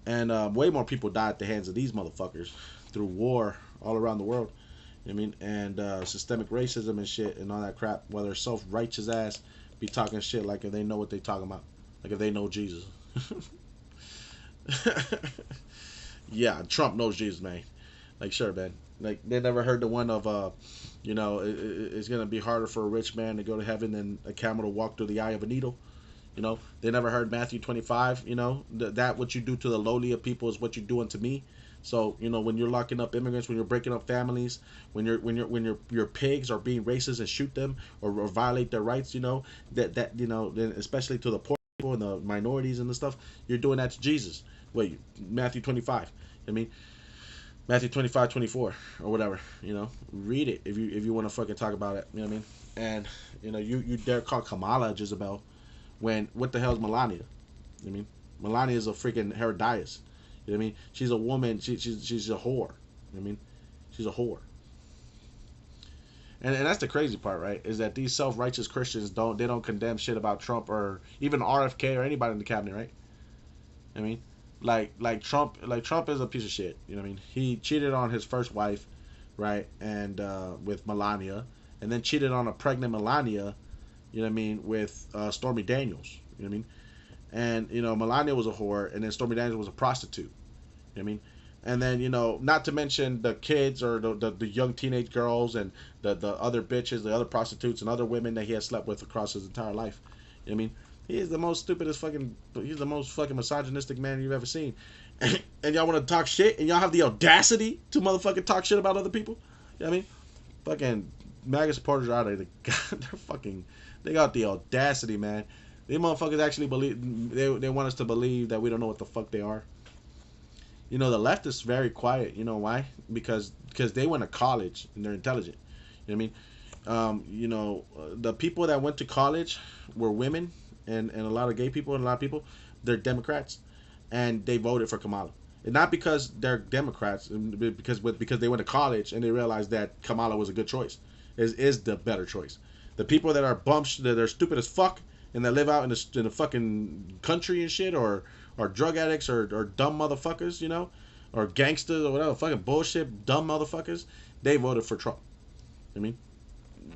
And way more people die at the hands of these motherfuckers through war all around the world. You know what I mean? And systemic racism and shit and all that crap. Whether self-righteous ass be talking shit like if they know what they talking about. Like if they know Jesus. Yeah, Trump knows Jesus, man. Like, sure, man. Like, they never heard the one of, it's going to be harder for a rich man to go to heaven than a camel to walk through the eye of a needle. They never heard Matthew 25, that what you do to the lowly of people is what you do unto me. So, when you're locking up immigrants, when you're breaking up families, when your pigs are being racist and shoot them or violate their rights, then especially to the poor people and the minorities and the stuff, you're doing that to Jesus. Wait, Matthew 25. I mean, Matthew 25:24 or whatever, read it if you want to fucking talk about it, you know what I mean? And, you dare call Kamala Jezebel when, what the hell is Melania? You know what I mean? Melania is a freaking Herodias. You know what I mean? She's a woman. She's a whore. You know what I mean? She's a whore. And that's the crazy part, right? Is that these self-righteous Christians don't condemn shit about Trump or even RFK or anybody in the cabinet, right? I mean, like Trump is a piece of shit. You know what I mean? He cheated on his first wife, right? And with Melania, and then cheated on a pregnant Melania. You know what I mean? With Stormy Daniels. You know what I mean? And Melania was a whore, and then Stormy Daniels was a prostitute. You know what I mean? And then not to mention the kids or the young teenage girls and the other bitches, the other prostitutes and other women that he has slept with across his entire life. You know what I mean? He's the most fucking misogynistic man you've ever seen. And y'all want to talk shit, and y'all have the audacity to motherfucking talk shit about other people. You know what I mean? Fucking MAGA supporters are out there. They got the audacity, man. These motherfuckers actually believe, they want us to believe that we don't know what the fuck they are. The left is very quiet. You know why? Because they went to college and they're intelligent. You know what I mean? The people that went to college were women and a lot of gay people and a lot of people. They're Democrats, and they voted for Kamala. And not because they're Democrats, because they went to college and they realized that Kamala was a good choice. Is the better choice. The people that are bumps, that are stupid as fuck, and that live out in the fucking country and shit, or drug addicts, or dumb motherfuckers, or gangsters, or whatever, fucking bullshit, dumb motherfuckers, they voted for Trump. I mean,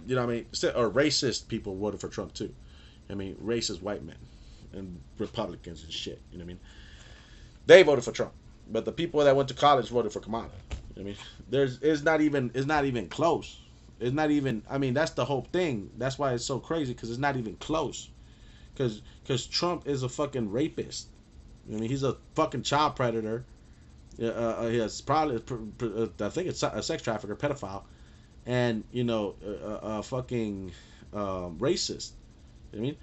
what I mean? Or racist people voted for Trump too. I mean, racist white men and Republicans and shit. You know what I mean? They voted for Trump, but the people that went to college voted for Kamala. You know what I mean? It's not even close. It's not even. I mean, that's the whole thing. That's why it's so crazy, because it's not even close. Because Trump is a fucking rapist. I mean, he's a fucking child predator. He has probably, I think it's a sex trafficker, pedophile, and a fucking racist. You know what I mean?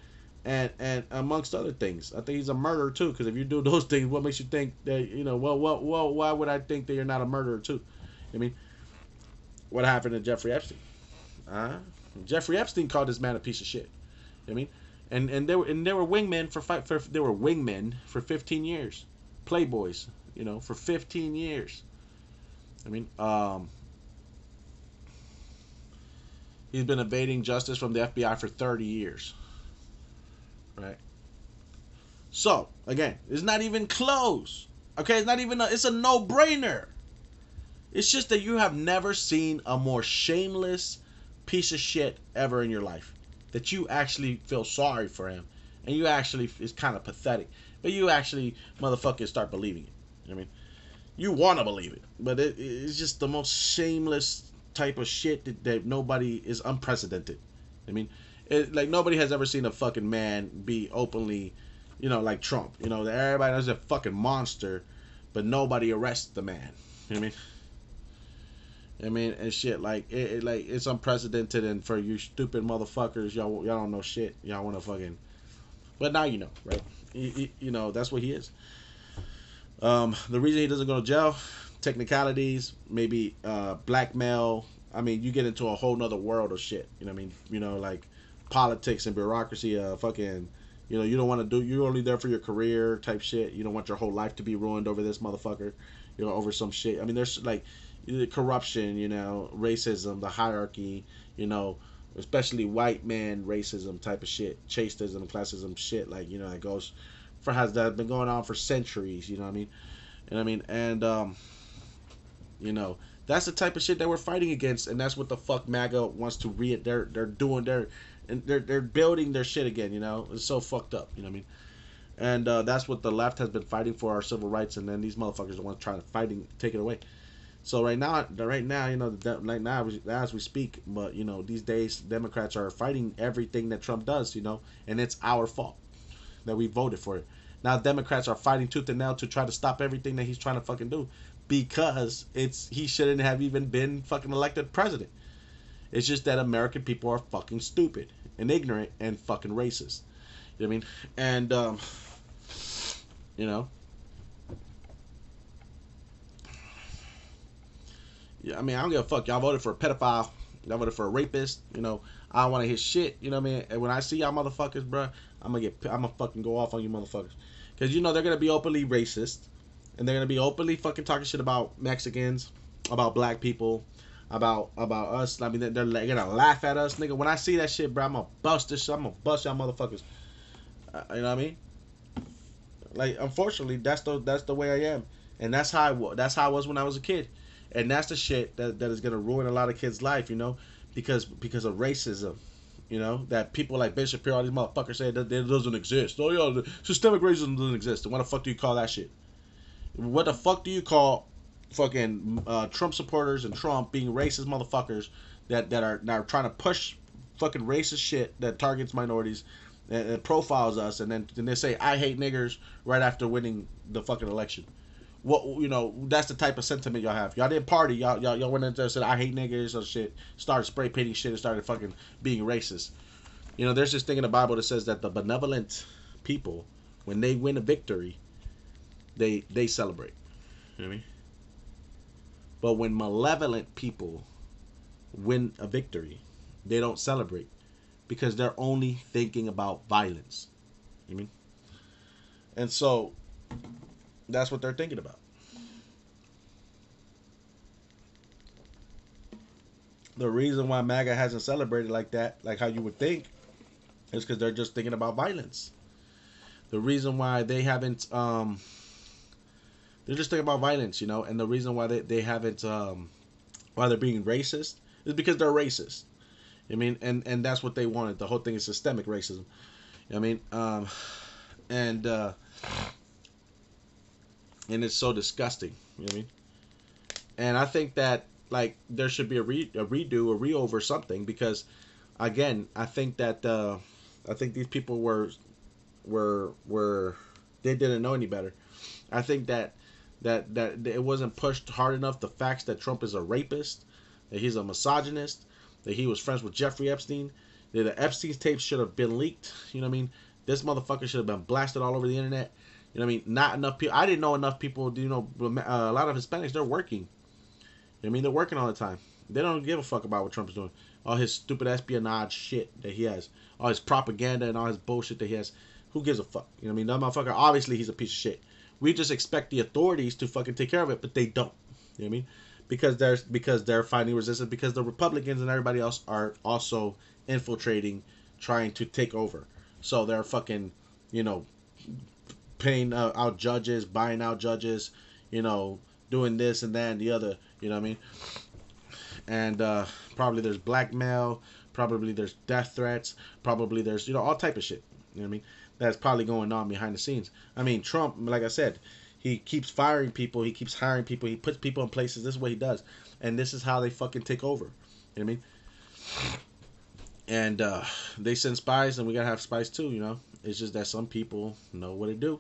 And amongst other things, I think he's a murderer too. Because if you do those things, what makes you think that why would I think that you're not a murderer too? I mean, what happened to Jeffrey Epstein? Uh, Jeffrey Epstein called this man a piece of shit. I mean, and they were wingmen they were wingmen for 15 years, playboys, for 15 years. I mean, he's been evading justice from the FBI for 30 years, right? So again, it's not even close. Okay, it's not even it's a no-brainer. It's just that you have never seen a more shameless piece of shit ever in your life. That you actually feel sorry for him. And you actually, it's kind of pathetic. But you actually, motherfuckers, start believing it. I mean, you want to believe it. But it's just the most shameless type of shit that nobody is unprecedented. I mean, like nobody has ever seen a fucking man be openly, like Trump. Everybody knows a fucking monster. But nobody arrests the man. You know what I mean, and shit, like it's unprecedented, and for you stupid motherfuckers, y'all don't know shit. Y'all want to fucking, but now you know, right? That's what he is. The reason he doesn't go to jail, technicalities, maybe blackmail. I mean, you get into a whole nother world of shit. You know what I mean? Like politics and bureaucracy. Fucking, you don't want to do. You're only there for your career type shit. You don't want your whole life to be ruined over this motherfucker. Over some shit. I mean, there's like corruption, racism, the hierarchy, especially white man racism type of shit, chasteism, classism shit, like, that goes for that been going on for centuries, you know what I mean? And that's the type of shit that we're fighting against, and that's what the fuck MAGA wants to they're doing they're building their shit again, It's so fucked up, you know what I mean? And that's what the left has been fighting for, our civil rights, and then these motherfuckers are the ones trying to take it away. So right now, as we speak, but these days, Democrats are fighting everything that Trump does, and it's our fault that we voted for it. Now Democrats are fighting tooth and nail to try to stop everything that he's trying to fucking do, because he shouldn't have even been fucking elected president. It's just that American people are fucking stupid and ignorant and fucking racist. You know what I mean? And yeah, I mean, I don't give a fuck. Y'all voted for a pedophile. Y'all voted for a rapist. I don't want to hear shit. You know what I mean? And when I see y'all motherfuckers, bro, I'm gonna fucking go off on you motherfuckers. Because they're gonna be openly racist. And they're gonna be openly fucking talking shit about Mexicans, about black people, about us. I mean, they're gonna laugh at us, nigga. When I see that shit, bro, I'm gonna bust this shit. I'm gonna bust y'all motherfuckers. You know what I mean? Like, unfortunately, that's the way I am. And that's how I was when I was a kid. And that's the shit that is gonna ruin a lot of kids' life, because of racism, that people like Ben Shapiro, all these motherfuckers say that it doesn't exist. Oh yeah, systemic racism doesn't exist. And what the fuck do you call that shit? What the fuck do you call fucking Trump supporters and Trump being racist motherfuckers that are trying to push fucking racist shit that targets minorities and profiles us, and then they say I hate niggers right after winning the fucking election? That's the type of sentiment y'all have. Y'all didn't party. Y'all went in there and said I hate niggers or shit. Started spray painting shit and started fucking being racist. There's this thing in the Bible that says that the benevolent people, when they win a victory, they celebrate. You know what I mean? But when malevolent people win a victory, they don't celebrate, because they're only thinking about violence. You know what I mean? And so that's what they're thinking about. The reason why MAGA hasn't celebrated like that, like how you would think, is because they're just thinking about violence. The reason why they haven't, they're just thinking about violence, and the reason why they haven't, why they're being racist is because they're racist. I mean, and that's what they wanted. The whole thing is systemic racism. I mean, and it's so disgusting. You know what I mean? And I think that, like, there should be a redo, a re-over, something, because, again, I think that I think these people were they didn't know any better. I think that it wasn't pushed hard enough, the facts that Trump is a rapist, that he's a misogynist, that he was friends with Jeffrey Epstein, that the Epstein's tapes should have been leaked. You know what I mean? This motherfucker should have been blasted all over the internet. You know what I mean? Not enough people. I didn't know enough people. A lot of Hispanics, they're working. I mean, they're working all the time. They don't give a fuck about what Trump is doing. All his stupid espionage shit that he has, all his propaganda and all his bullshit that he has. Who gives a fuck? You know what I mean? That motherfucker, obviously, he's a piece of shit. We just expect the authorities to fucking take care of it, but they don't. You know what I mean? Because they're finding resistance, because the Republicans and everybody else are also infiltrating, trying to take over. So they're fucking, you know, paying out judges, buying out judges, you know, doing this and that and the other. You know what I mean? And probably there's blackmail, probably there's death threats, probably there's, you know, all type of shit. You know what I mean? That's probably going on behind the scenes. I mean, Trump, like I said, he keeps firing people, he keeps hiring people, he puts people in places. This is what he does, and this is how they fucking take over. You know what I mean? And they send spies, and we gotta have spies too. You know, it's just that some people know what to do,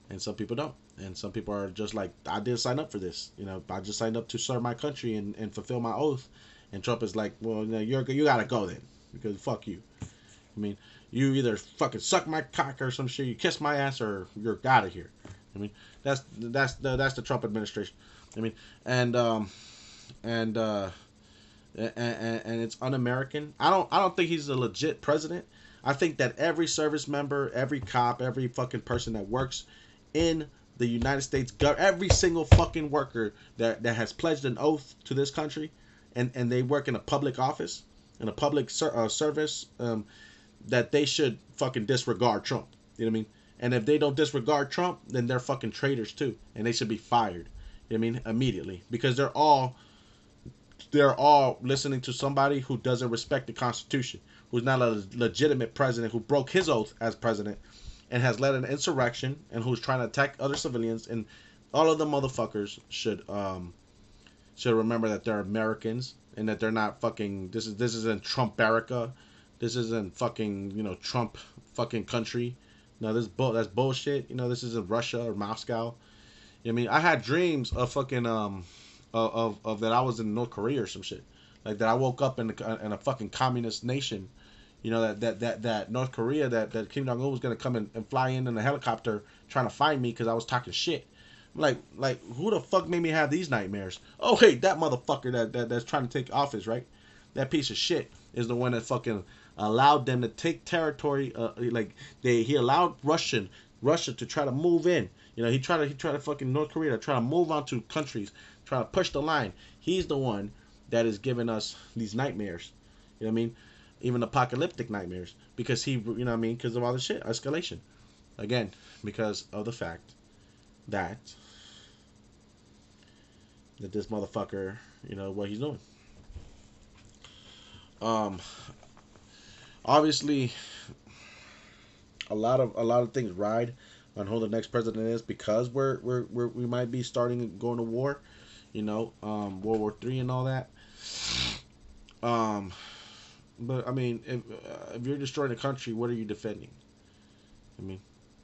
and some people don't. And some people are just like, I didn't sign up for this. You know, I just signed up to serve my country and fulfill my oath. And Trump is like, well, you know, you gotta go then, because fuck you. I mean, you either fucking suck my cock or some shit, you kiss my ass, or you're out of here. I mean, that's the Trump administration. I mean, and and uh, and it's un-American. I don't think he's a legit president. I think that every service member, every cop, every fucking person that works in the United States, every single fucking worker that has pledged an oath to this country, and they work in a public office, in a public service, that they should fucking disregard Trump. You know what I mean? And if they don't disregard Trump, then they're fucking traitors too, and they should be fired. You know what I mean? Immediately, because they're all listening to somebody who doesn't respect the Constitution, who's not a legitimate president, who broke his oath as president, and has led an insurrection, and who's trying to attack other civilians. And all of the motherfuckers should remember that they're Americans, and that they're not fucking. This isn't Trump-America. This isn't fucking, you know, Trump fucking country. No, that's bullshit. You know, this isn't Russia or Moscow. You know what I mean? I had dreams of fucking of that I was in North Korea or some shit. Like that I woke up in a fucking communist nation. You know, that North Korea, that Kim Jong Un was gonna come and fly in a helicopter trying to find me because I was talking shit. I'm like who the fuck made me have these nightmares? Oh hey, that motherfucker that's trying to take office, right? That piece of shit is the one that fucking allowed them to take territory. He allowed Russia to try to move in. You know, he tried to fucking North Korea to try to move onto countries, try to push the line. He's the one that is giving us these nightmares. You know what I mean? Even apocalyptic nightmares, because he, you know what I mean, because of all the shit, escalation. Again, because of the fact that this motherfucker, you know what he's doing. Obviously, a lot of things ride on who the next president is, because we might be going to war, you know, World War III and all that. But I mean, if you're destroying a country, what are you defending? I mean,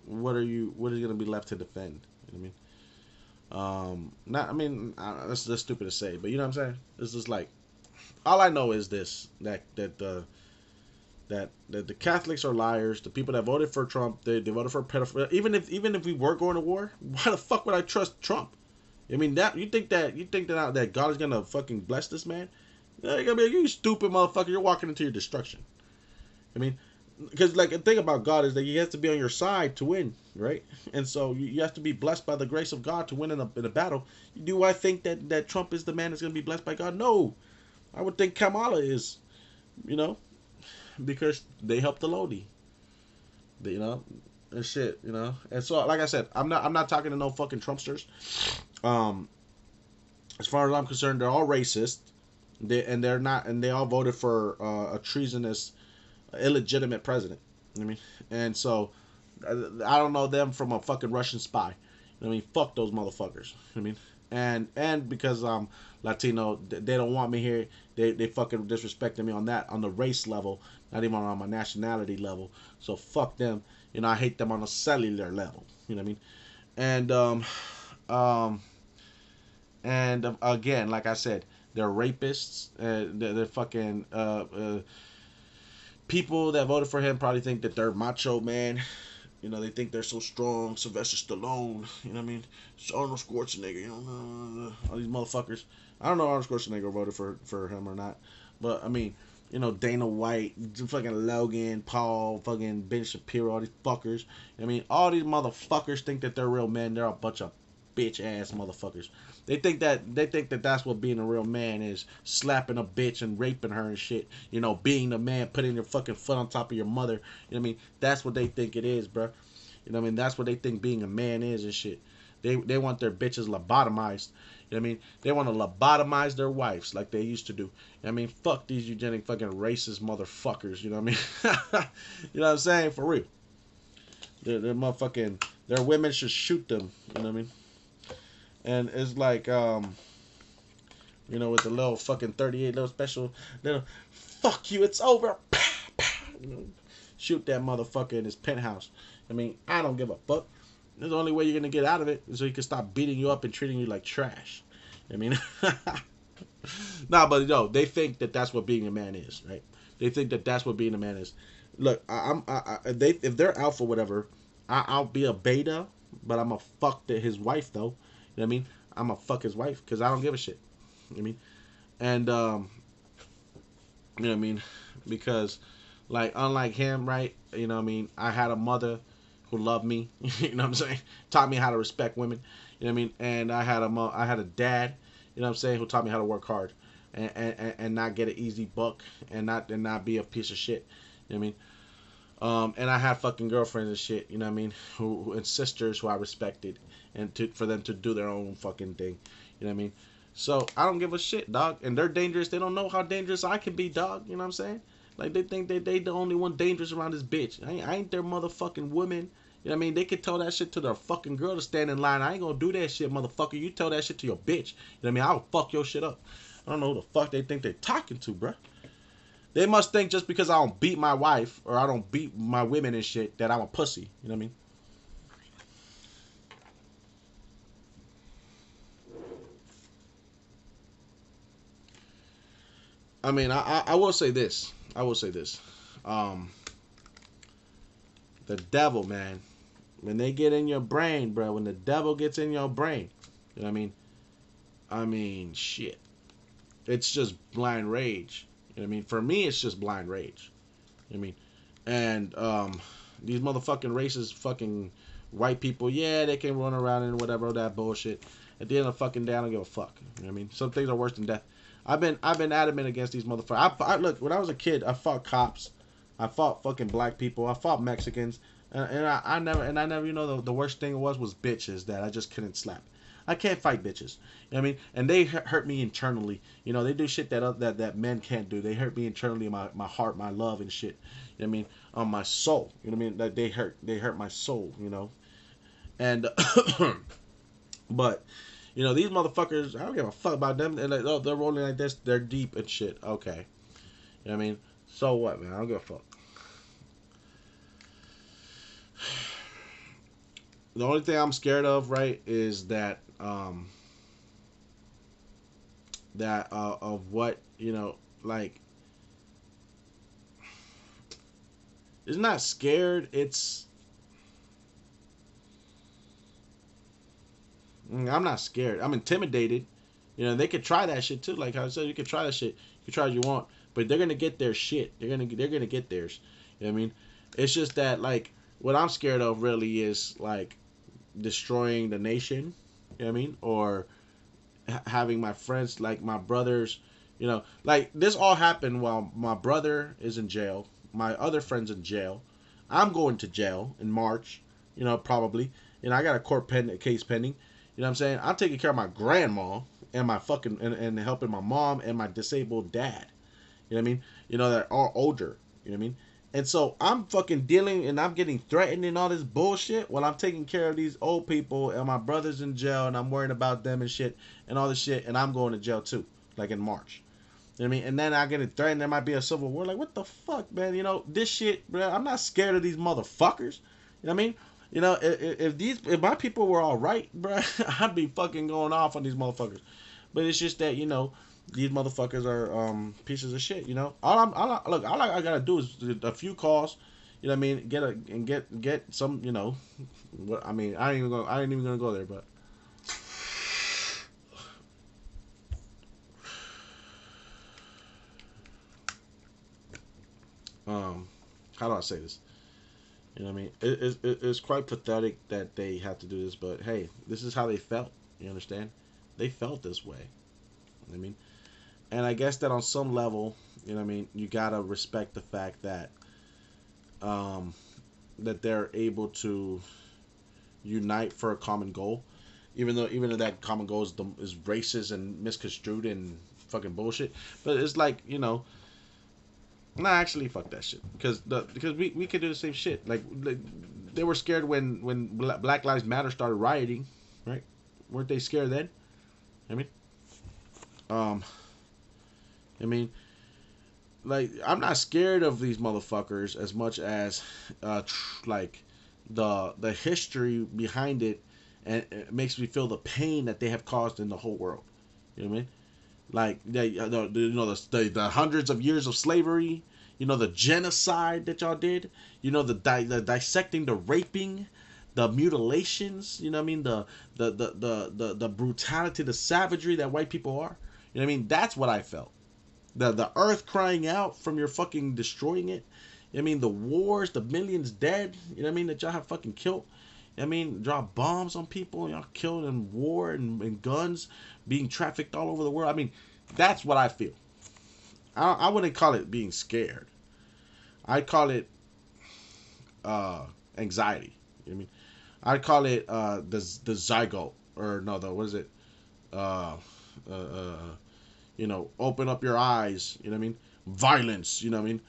what is going to be left to defend? You know what I mean? Not. I mean, that's stupid to say, but you know what I'm saying. It's just like, all I know is this: that the Catholics are liars. The people that voted for Trump, they voted for pedophiles. Even if we were going to war, why the fuck would I trust Trump? I mean, that you think that God is gonna fucking bless this man? You're gonna be like, you stupid motherfucker, you're walking into your destruction. I mean, because like the thing about God is that He has to be on your side to win, right? And so you have to be blessed by the grace of God to win in a battle. Do I think that Trump is the man that's gonna be blessed by God? No, I would think Kamala is, you know, because they helped the Lodi, you know, and shit, you know. And so, like I said, I'm not talking to no fucking Trumpsters. As far as I'm concerned, they're all racist. They all voted for a treasonous, illegitimate president. You know what I mean? And so, I don't know them from a fucking Russian spy. You know what I mean? Fuck those motherfuckers. You know what I mean? And because I'm Latino, they don't want me here. They fucking disrespecting me on the race level, not even on my nationality level. So fuck them. You know, I hate them on a cellular level. You know what I mean? And again, like I said, they're rapists. They're fucking people that voted for him probably think that they're macho man. You know, they think they're so strong. Sylvester Stallone, you know what I mean? Arnold Schwarzenegger, you know, all these motherfuckers. I don't know if Arnold Schwarzenegger voted for him or not, but I mean, you know, Dana White, fucking Logan Paul, fucking Ben Shapiro, all these fuckers. I mean, all these motherfuckers think that they're real men. They're a bunch of bitch ass motherfuckers. They think that that's what being a real man is, slapping a bitch and raping her and shit. You know, being the man, putting your fucking foot on top of your mother. You know what I mean? That's what they think it is, bro. You know what I mean? That's what they think being a man is and shit. They want their bitches lobotomized. You know what I mean? They want to lobotomize their wives like they used to do. You know what I mean? Fuck these eugenic fucking racist motherfuckers. You know what I mean? You know what I'm saying? For real. They're motherfucking, their women should shoot them. You know what I mean? And it's like, you know, with the little fucking 38 little special, little, fuck you, it's over. You know, shoot that motherfucker in his penthouse. I mean, I don't give a fuck. The only way you're gonna get out of it is so he can stop beating you up and treating you like trash. I mean, nah, but yo, they think that that's what being a man is, right? They think that that's what being a man is. Look, if they're alpha, whatever, I'll be a beta, but I'm a fuck his wife though. You know what I mean? I'm a fuck his wife because I don't give a shit. You know what I mean? And you know what I mean? Because like unlike him, right? You know what I mean? I had a mother who loved me. You know what I'm saying? Taught me how to respect women. You know what I mean? And I had a dad. You know what I'm saying? Who taught me how to work hard and not get an easy buck and not be a piece of shit. You know what I mean? And I had fucking girlfriends and shit, you know what I mean, and sisters who I respected, and for them to do their own fucking thing, you know what I mean. So I don't give a shit, dog. And they're dangerous. They don't know how dangerous I can be, dog. You know what I'm saying? Like they think that they the only one dangerous around this bitch. I ain't their motherfucking woman. You know what I mean? They could tell that shit to their fucking girl to stand in line. I ain't gonna do that shit, motherfucker. You tell that shit to your bitch. You know what I mean? I'll fuck your shit up. I don't know who the fuck they think they're talking to, bruh. They must think just because I don't beat my wife or I don't beat my women and shit that I'm a pussy. You know what I mean? I mean, I will say this. I will say this. Um, the devil, man, when they get in your brain, bro, when the devil gets in your brain, you know what I mean? I mean, shit. It's just blind rage. You know what I mean? For me, it's just blind rage. You know what I mean? And these motherfucking racist fucking white people, yeah, they can run around and whatever that bullshit. At the end of the fucking day, I don't give a fuck. You know what I mean? Some things are worse than death. I've been adamant against these motherfuckers. I look, when I was a kid, I fought cops. I fought fucking black people. I fought Mexicans. And I never, you know, the worst thing was bitches that I just couldn't slap. I can't fight bitches. You know what I mean? And they hurt me internally. You know, they do shit that men can't do. They hurt me internally, my heart, my love and shit. You know what I mean? On my soul. You know what I mean? That they hurt my soul, you know. And but you know, these motherfuckers, I don't give a fuck about them. And like, oh, they're rolling like this, they're deep and shit. Okay. You know what I mean? So what, man? I don't give a fuck. The only thing I'm scared of, right, is that of what, you know, like, it's not scared, it's, I'm not scared, I'm intimidated. You know, they could try that shit too, like I said, you could try that shit, you can try as you want, but they're gonna get their shit, they're gonna get theirs. You know what I mean? It's just that, like, what I'm scared of really is, like, destroying the nation, you know what I mean, or having my friends, like my brothers, you know, like this all happened while my brother is in jail, my other friend's in jail, I'm going to jail in March, you know, probably, and I got a case pending, you know what I'm saying, I'm taking care of my grandma and my fucking, and helping my mom and my disabled dad, you know what I mean, you know, that are older, you know what I mean. And so I'm fucking dealing and I'm getting threatened and all this bullshit while I'm taking care of these old people and my brother's in jail and I'm worrying about them and shit and all this shit, and I'm going to jail too, like in March. You know what I mean? And then I get threatened, there might be a civil war. Like, what the fuck, man? You know, this shit, bro, I'm not scared of these motherfuckers. You know what I mean? You know, if my people were all right, bro, I'd be fucking going off on these motherfuckers. But it's just that, you know, these motherfuckers are pieces of shit, you know. All I gotta do is a few calls, You know what I mean? Get some. You know, what I mean. I ain't even gonna go there. But um, how do I say this? You know what I mean? It's quite pathetic that they have to do this, but hey, this is how they felt. You understand? They felt this way. I mean, and I guess that on some level, you know what I mean, you gotta respect the fact that um, that they're able to unite for a common goal, even though that common goal is racist and misconstrued and fucking bullshit. But it's like, you know, nah, actually, fuck that shit. Because we could do the same shit. Like they were scared when Black Lives Matter started rioting, right? Weren't they scared then? I mean, um, I mean, like I'm not scared of these motherfuckers as much as like the history behind it, and it makes me feel the pain that they have caused in the whole world. You know what I mean? Like you know the hundreds of years of slavery, you know the genocide that y'all did, you know the dissecting, the raping, the mutilations, you know what I mean, the brutality, the savagery that white people are. You know what I mean? That's what I felt. The earth crying out from your fucking destroying it. I mean the wars, the millions dead, you know what I mean, that y'all have fucking killed. I mean, drop bombs on people, y'all killed in war and guns, being trafficked all over the world. I mean, that's what I feel. I wouldn't call it being scared. I'd call it anxiety. You know what I mean? I'd call it the zygote, or no, the what is it? Uh, uh, uh, you know, open up your eyes. You know what I mean? Violence. You know what I mean?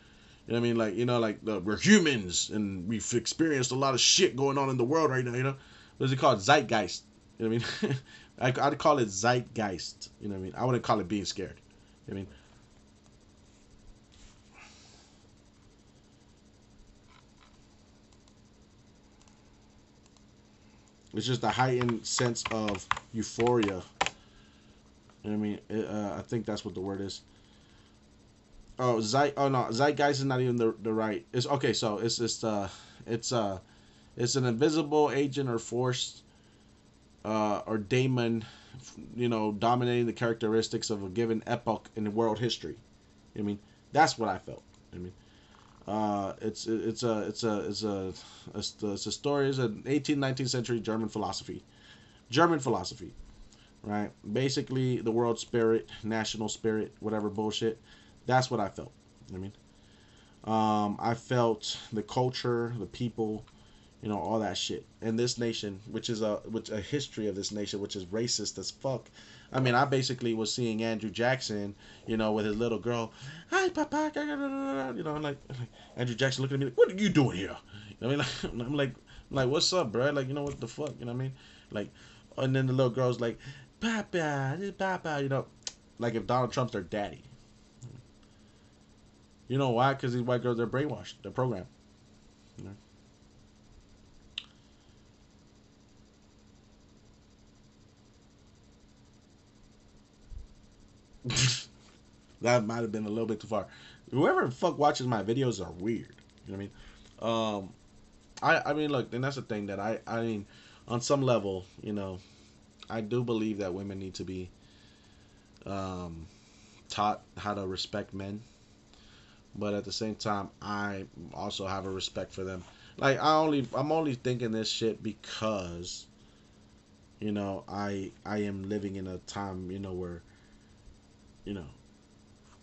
You know what I mean? Like, you know, like we're humans and we've experienced a lot of shit going on in the world right now. You know, what is it called? Zeitgeist. You know what I mean? I'd call it zeitgeist. You know what I mean? I wouldn't call it being scared. You know what I mean? It's just a heightened sense of euphoria. You know what I mean? I think that's what the word is. Oh, Oh no, zeitgeist is not even the right. It's okay. So it's it's an invisible agent or force or daemon, you know, dominating the characteristics of a given epoch in world history. I mean, that's what I felt. I mean, it's a story. It's an 18th, 19th century German philosophy, right? Basically, the world spirit, national spirit, whatever bullshit. That's what I felt. I mean, I felt the culture, the people, you know, all that shit. And this nation, which a history of this nation, which is racist as fuck. I mean, I basically was seeing Andrew Jackson, you know, with his little girl. Hi, Papa. You know, like Andrew Jackson looking at me like, what are you doing here? I mean, like, I'm like, what's up, bro? Like, you know what the fuck? You know what I mean? Like, and then the little girl's like, Papa, this Papa. You know, like if Donald Trump's their daddy. You know why? Because these white girls, they're brainwashed. They're programmed. You know? That might have been a little bit too far. Whoever the fuck watches my videos are weird. You know what I mean? I mean, look, and that's the thing that I mean, on some level, you know, I do believe that women need to be um, taught how to respect men, but at the same time, I also have a respect for them. Like I'm only thinking this shit because you know I am living in a time, you know, where you know,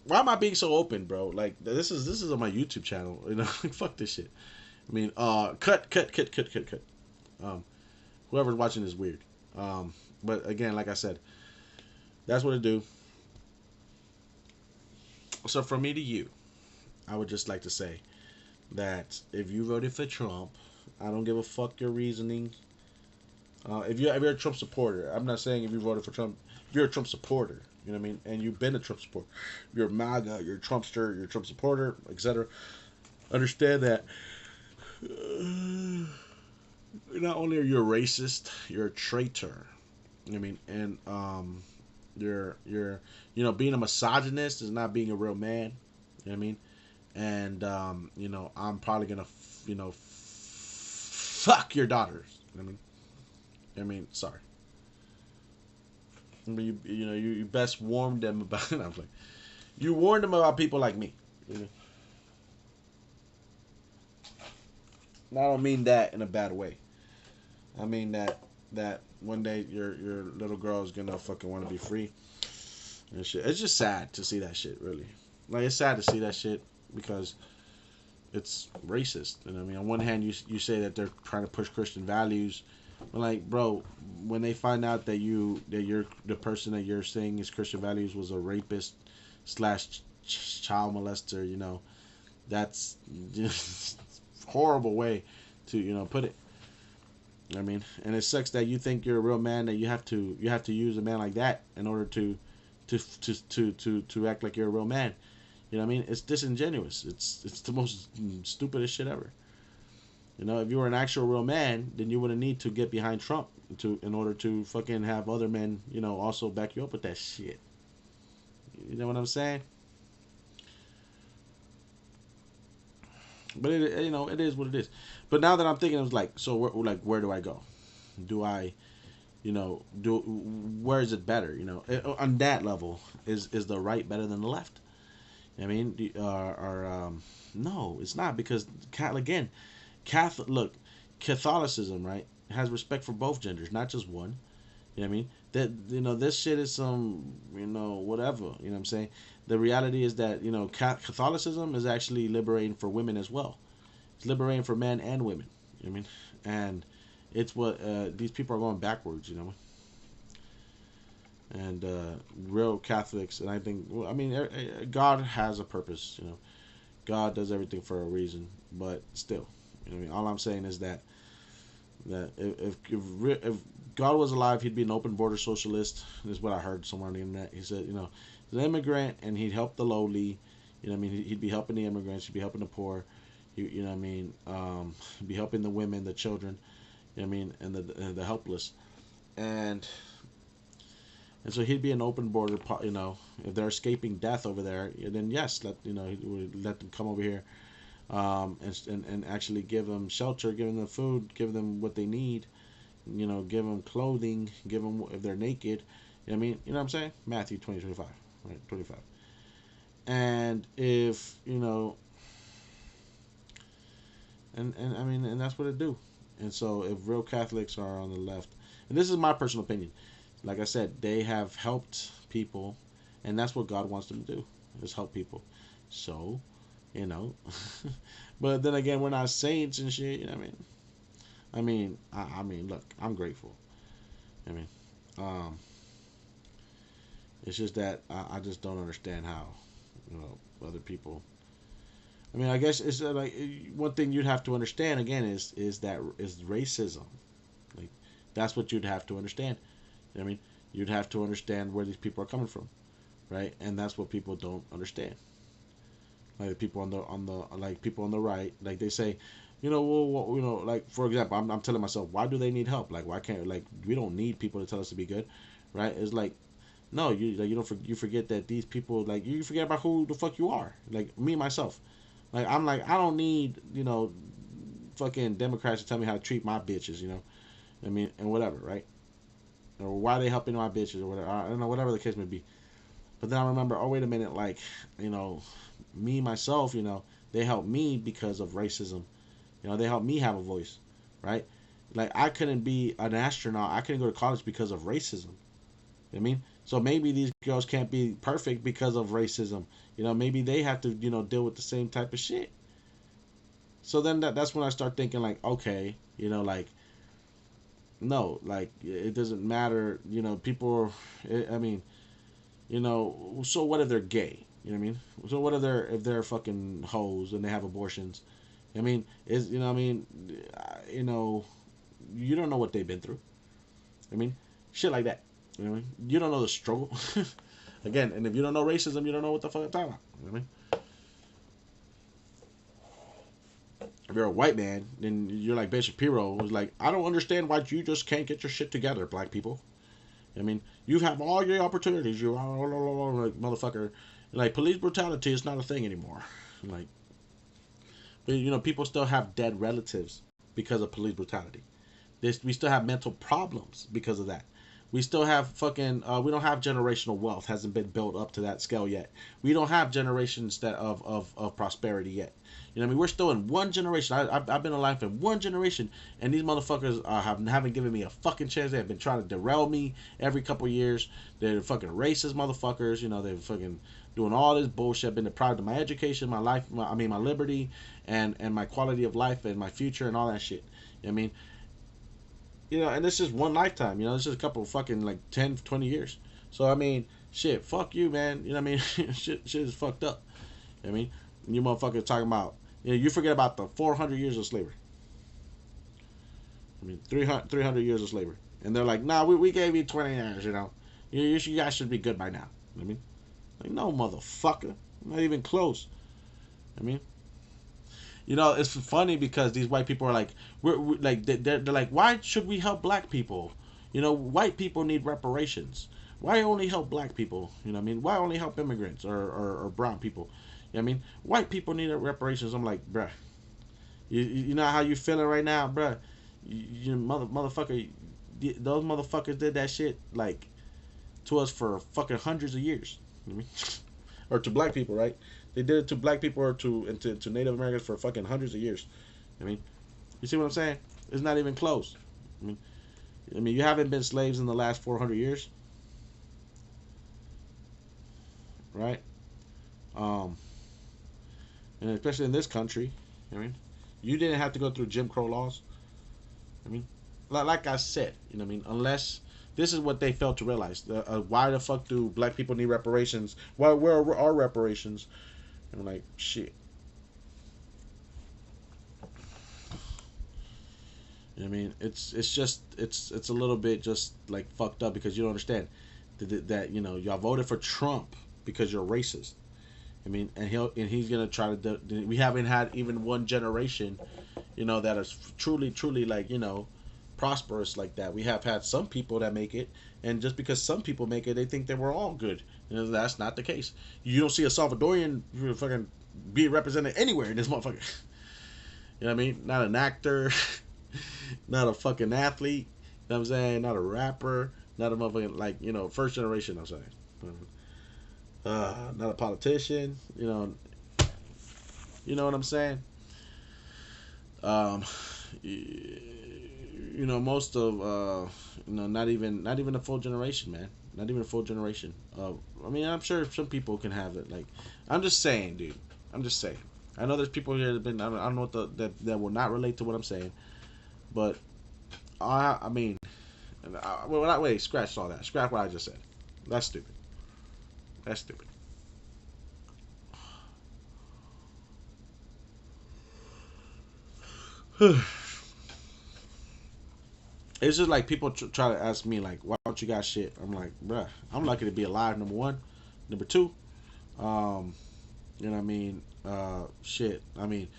why am I being so open, bro? Like this is on my YouTube channel. You know, fuck this shit. I mean, cut. Um, whoever's watching is weird. But again, like I said, that's what I do. So from me to you, I would just like to say that if you voted for Trump, I don't give a fuck your reasoning. If you're a Trump supporter, I'm not saying if you voted for Trump, if you're a Trump supporter, you know what I mean, and you've been a Trump supporter, you're MAGA, you're a Trumpster, you're a Trump supporter, etc. Understand that not only are you a racist, you're a traitor. You know what I mean, and you're you know, being a misogynist is not being a real man. You know what I mean, and I'm probably gonna fuck your daughters. Sorry. I mean, you best warn them about it. I'm like, you warn them about people like me. You know? And I don't mean that in a bad way. I mean that one day your little girl is gonna fucking want to be free and shit. It's just sad to see that shit. Really, like it's sad to see that shit because it's racist. And I mean, on one hand, you say that they're trying to push Christian values, but like, bro, when they find out that you're the person that you're saying is Christian values was a rapist slash child molester, that's just horrible way to put it. I mean, and it sucks that you think you're a real man, that you have to use a man like that in order to act like you're a real man. You know what I mean? It's disingenuous. It's the most stupidest shit ever. If you were an actual real man, then you wouldn't need to get behind Trump in order to fucking have other men, also back you up with that shit. You know what I'm saying? But it is what it is. But now that I'm thinking, it was like, so where do I go? Do I, do where is it better? On that level, is the right better than the left? I mean, no, it's not, because again, Catholicism, right, has respect for both genders, not just one. You know what I mean? That this shit is some whatever. You know what I'm saying? The reality is that Catholicism is actually liberating for women as well. It's liberating for men and women. You know what I mean? And it's what these people are going backwards. And real Catholics, and I think, well, I mean, God has a purpose. God does everything for a reason, but still, what I mean, all I'm saying is that if God was alive, he'd be an open border socialist. This is what I heard somewhere on the internet. He said, he's an immigrant and he'd help the lowly. I mean, he'd be helping the immigrants. He'd be helping the poor. He'd be helping the women, the children. I mean, and the helpless, and so he'd be an open border. If they're escaping death over there, then yes, let them come over here, and actually give them shelter, give them food, give them what they need. Give them clothing, give them if they're naked. You know what I'm saying? Matthew 20:25, right? 25. And if and I mean, and that's what it do. And so if real Catholics are on the left, and this is my personal opinion, like I said, they have helped people, and that's what God wants them to do, is help people. So, but then again, we're not saints and shit. You know what I mean? I mean, look, I'm grateful. I mean, it's just that I just don't understand how, other people. I mean, I guess it's like one thing you'd have to understand again is racism. Like, that's what you'd have to understand. I mean, you'd have to understand where these people are coming from, right? And that's what people don't understand. Like the people people on the right, like they say, like for example, I'm telling myself, why do they need help? Like, why can't we don't need people to tell us to be good, right? It's like, no, you forget that these people, like, you forget about who the fuck you are. Like me myself, like I'm like, I don't need fucking Democrats to tell me how to treat my bitches. I mean, and whatever, right? Or why are they helping my bitches or whatever. I don't know, whatever the case may be. But then I remember, oh wait a minute, like, me myself, they helped me because of racism. They helped me have a voice, right? Like, I couldn't be an astronaut. I couldn't go to college because of racism. You know what I mean? So maybe these girls can't be perfect because of racism. Maybe they have to, deal with the same type of shit. So then that's when I start thinking, like, okay, like, no, like, it doesn't matter, people, I mean, so what if they're gay? You know what I mean? So what if they're fucking hoes and they have abortions? I mean, you don't know what they've been through. I mean, shit like that. You know what I mean? You don't know the struggle. Again, and if you don't know racism, you don't know what the fuck I'm talking about. You know what I mean? If you're a white man, then you're like Ben Shapiro, who's like, I don't understand why you just can't get your shit together, black people. I mean, you have all your opportunities. You like, motherfucker. Like, police brutality is not a thing anymore. Like, You know, people still have dead relatives because of police brutality. We still have mental problems because of that. We still have fucking. We don't have generational wealth. Hasn't been built up to that scale yet. We don't have generations that of prosperity yet. You know what I mean? We're still in one generation. I've been alive in one generation, and these motherfuckers haven't given me a fucking chance. They've been trying to derail me every couple of years. They're fucking racist motherfuckers. You know, they're fucking doing all this bullshit. Been deprived of my education, my life, my liberty, and my quality of life and my future and all that shit. You know what I mean? You know, and this is one lifetime. You know, this is a couple of fucking like 10, 20 years. So I mean, shit, fuck you, man. You know what I mean? shit is fucked up. You know what I mean? You motherfuckers talking about, you know, you forget about the 400 years of slavery. I mean, 300 years of slavery. And they're like, nah, we gave you 20 years, you know. You guys should be good by now. You know what I mean? Like, no, motherfucker. Not even close. I mean, you know, it's funny because these white people are like, we're like, they're like, why should we help black people? You know, white people need reparations. Why only help black people? You know what I mean? Why only help immigrants or brown people? You know what I mean? White people need reparations. I'm like, bruh, you know how you feeling right now, bruh? You motherfucker, those motherfuckers did that shit like to us for fucking hundreds of years. You know what I mean? Or to black people, right? They did it to black people or to Native Americans for fucking hundreds of years. I mean, you see what I'm saying? It's not even close. I mean, you haven't been slaves in the last 400 years, right? Um, and especially in this country, I mean, you didn't have to go through Jim Crow laws. I mean, like I said, you know what I mean? Unless this is what they failed to realize. Why the fuck do black people need reparations? Where are our reparations? And I'm like, shit. You know what I mean? It's just it's a little bit just like fucked up because you don't understand that you know y'all voted for Trump because you're racist. I mean, and he's gonna try to. We haven't had even one generation, you know, that is truly like you know, prosperous like that. We have had some people that make it, and just because some people make it, they think that we're all good. You know, that's not the case. You don't see a Salvadorian fucking be represented anywhere in this motherfucker. You know what I mean? Not an actor, not a fucking athlete. You know what I'm saying? Not a rapper, not a motherfucking like you know first generation. I'm saying. Not a politician, you know what I'm saying. Um, you know, most of not even a full generation, man. Not even a full generation. I mean, I'm sure some people can have it. Like, I'm just saying, dude. I'm just saying. I know there's people here that have been. I don't know what that will not relate to what I'm saying, but I mean, wait, scratch all that. Scratch what I just said. That's stupid. That's stupid. It's just like people try to ask me like, why don't you got shit? I'm like, bruh, I'm lucky to be alive. Number one, number two, um, you know what I mean? Shit. I mean,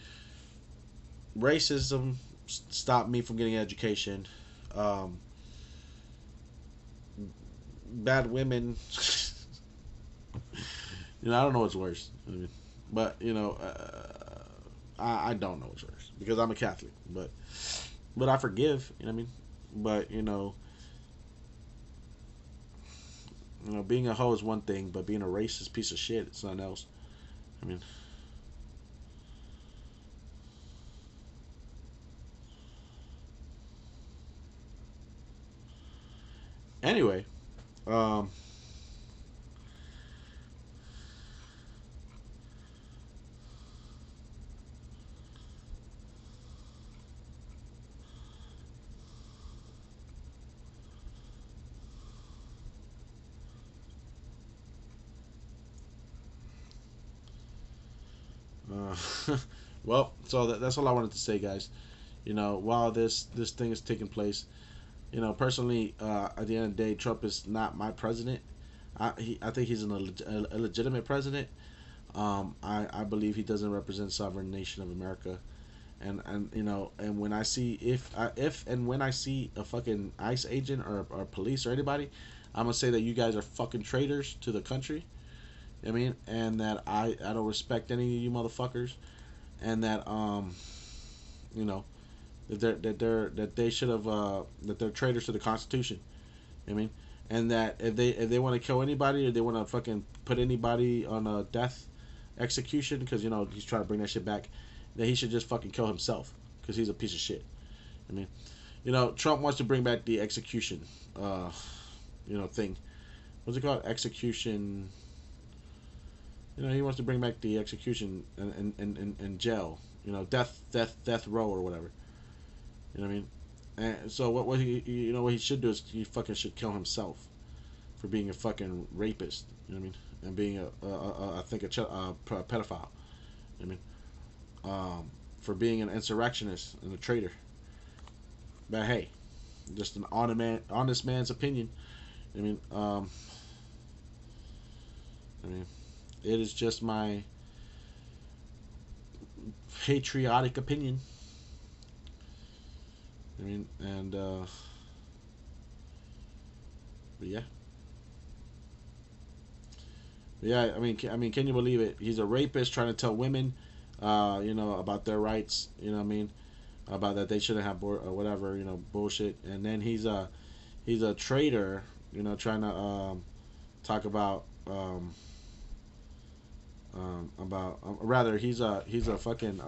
racism stopped me from getting education. Um, Bad women. You know, I don't know what's worse. I mean, but you know, I don't know what's worse because I'm a Catholic. But I forgive. You know what I mean? But being a hoe is one thing, but being a racist piece of shit is something else. I mean, anyway, um, uh, well, so that's all I wanted to say, guys. You know, while this thing is taking place, you know, personally, at the end of the day, Trump is not my president. I think he's an illegitimate president. I believe he doesn't represent sovereign nation of America. And you know, and when I see if and when I see a fucking ICE agent or police or anybody, I'm gonna say that you guys are fucking traitors to the country. I mean, and that I don't respect any of you motherfuckers. and that you know that they should have that they're traitors to the Constitution. I mean, and that if they want to kill anybody or they want to fucking put anybody on a death execution because he's trying to bring that shit back, that he should just fucking kill himself because he's a piece of shit. I mean, Trump wants to bring back the execution, thing. What's it called? Execution. He wants to bring back the execution and jail. Death row or whatever. You know what I mean? And so what he should do is he fucking should kill himself for being a fucking rapist. You know what I mean? And being I think a pedophile. You know what I mean? For being an insurrectionist and a traitor. But hey, just an honest man's opinion. I mean, it is just my patriotic opinion. I mean, and but yeah, I mean, can you believe it? He's a rapist trying to tell women, about their rights. You know what I mean? About that they shouldn't have or whatever. Bullshit. And then he's a traitor. Trying to talk about rather he's a fucking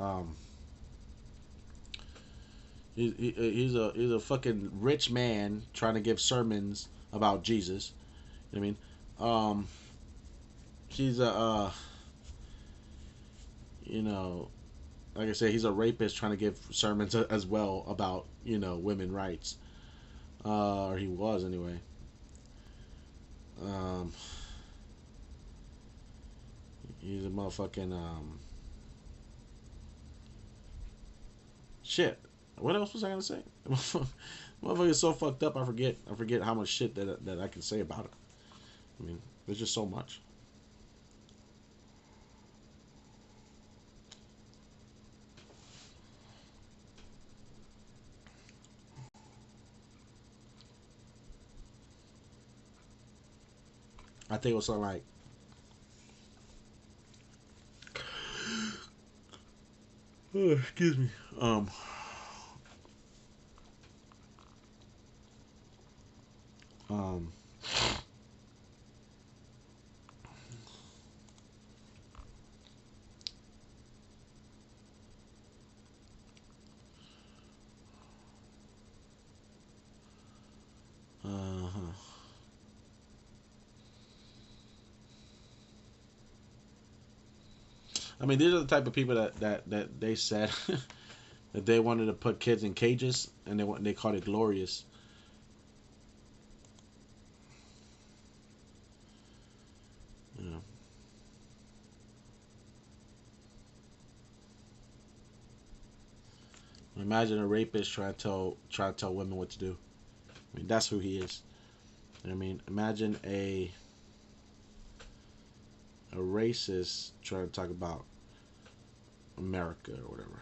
he's a fucking rich man trying to give sermons about Jesus. You know what I mean? He's a like I said, he's a rapist trying to give sermons as well about women rights. Or he was anyway. Um, he's a motherfucking shit. What else was I gonna say? Motherfucker is so fucked up. I forget how much shit that I can say about it. I mean, there's just so much. I think it was something like, oh, excuse me. Um. Uh-huh. I mean, these are the type of people that they said that they wanted to put kids in cages, and they called it glorious. You know, imagine a rapist trying to tell women what to do. I mean, that's who he is. I mean, imagine a racist trying to talk about America or whatever.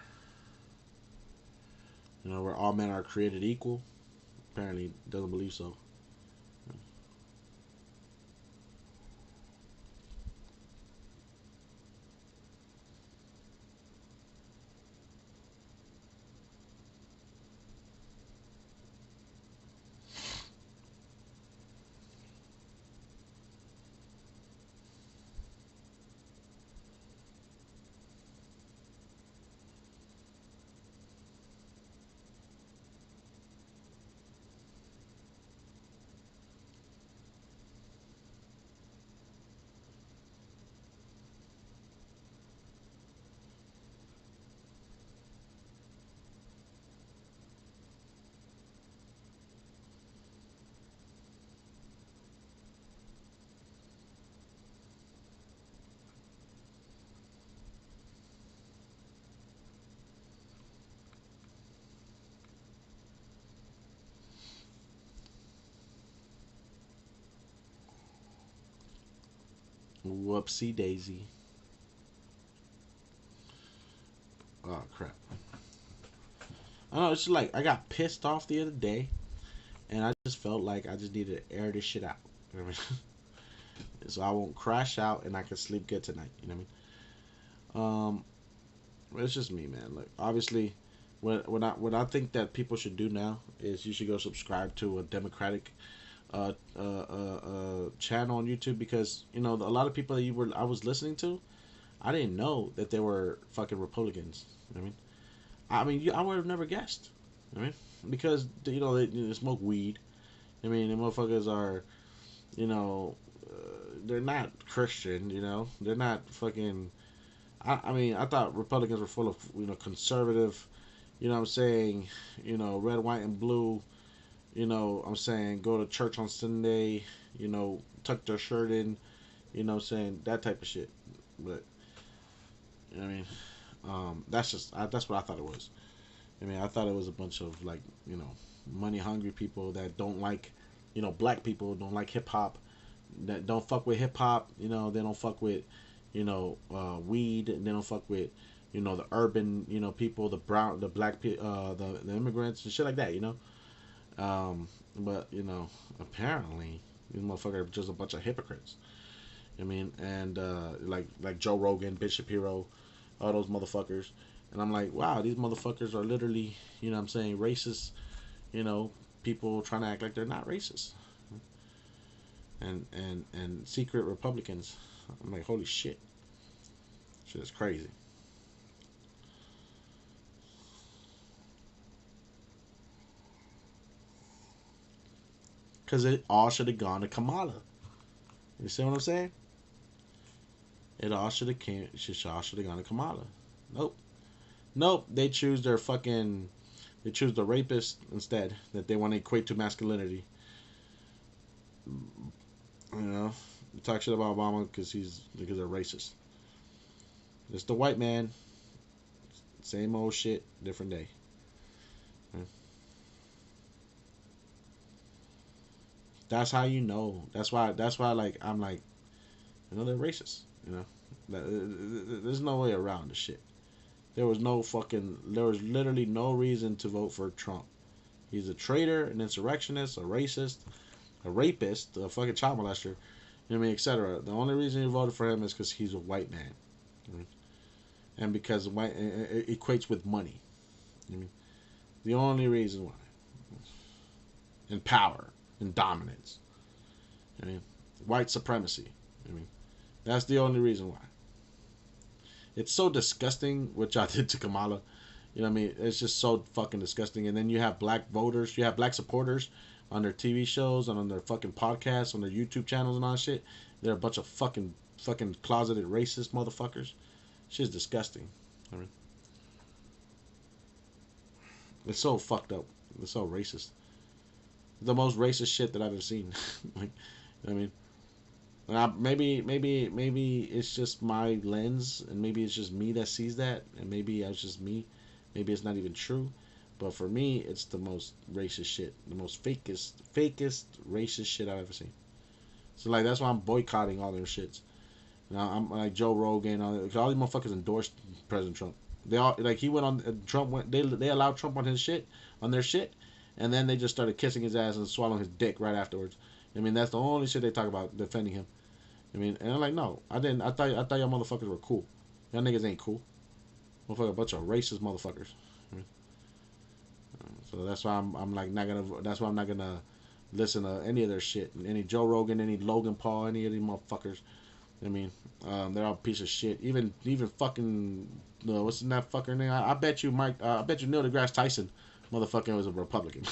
Where all men are created equal. Apparently, doesn't believe so. Whoopsie daisy. Oh crap. I don't know. It's just like I got pissed off the other day, and I just felt like I just needed to air this shit out. You know what I mean? So I won't crash out, and I can sleep good tonight. You know what I mean? It's just me, man. Like obviously, when I think that people should do now is you should go subscribe to a Democratic channel on YouTube because you know a lot of people that I was listening to, I didn't know that they were fucking Republicans. I would have never guessed. I mean, because you know they smoke weed. I mean, the motherfuckers are, you know, they're not Christian. You know, they're not fucking. I mean, I thought Republicans were full of conservative. You know what I'm saying? You know, red, white, and blue. You know, I'm saying go to church on Sunday. You know, tuck their shirt in. You know what I'm saying? That type of shit. But you know what I mean, that's what I thought it was. I mean, I thought it was a bunch of like money hungry people that don't like black people, don't like hip hop, that don't fuck with hip hop. You know, they don't fuck with weed, and they don't fuck with the urban people, the brown, the black, the immigrants and shit like that. But apparently these motherfuckers are just a bunch of hypocrites. I mean, and like Joe Rogan, Ben Shapiro, all those motherfuckers. And I'm like, wow, these motherfuckers are literally, what I'm saying, racist, people trying to act like they're not racist. And secret Republicans. I'm like, holy shit. Shit is crazy. Because it all should have gone to Kamala. You see what I'm saying? It all should have gone to Kamala. Nope. Nope. They choose they choose the rapist instead that they want to equate to masculinity. Talk shit about Obama because they're racist. It's the white man. Same old shit, different day. That's how you know. That's why. Like I'm like, they're racist. There's no way around the shit. There was literally no reason to vote for Trump. He's a traitor, an insurrectionist, a racist, a rapist, a fucking child molester, etc. The only reason you voted for him is because he's a white man, and because white it equates with money. The only reason why, and power and dominance. White supremacy. That's the only reason why. It's so disgusting what y'all did to Kamala. It's just so fucking disgusting. And then you have black voters, you have black supporters on their TV shows and on their fucking podcasts, on their YouTube channels and all that shit. They're a bunch of fucking closeted racist motherfuckers. Shit's disgusting. It's so fucked up. It's so racist. The most racist shit that I've ever seen. Maybe it's just my lens, and maybe it's just me that sees that, and maybe it's just me. Maybe it's not even true, but for me, it's the most racist shit, the most fakest racist shit I've ever seen. So like that's why I'm boycotting all their shits. I'm like Joe Rogan, all these motherfuckers endorsed President Trump. They all like he went on Trump went. They allowed Trump on their shit, and then they just started kissing his ass and swallowing his dick right afterwards. That's the only shit they talk about defending him. And I'm like, no, I didn't. I thought y'all motherfuckers were cool. Y'all niggas ain't cool. Motherfucker, a bunch of racist motherfuckers. So that's why I'm like not gonna. That's why I'm not gonna listen to any of their shit. Any Joe Rogan, any Logan Paul, any of these motherfuckers. They're all piece of shit. Even fucking what's that fucker name? I bet you Neil deGrasse Tyson, motherfucking was a Republican.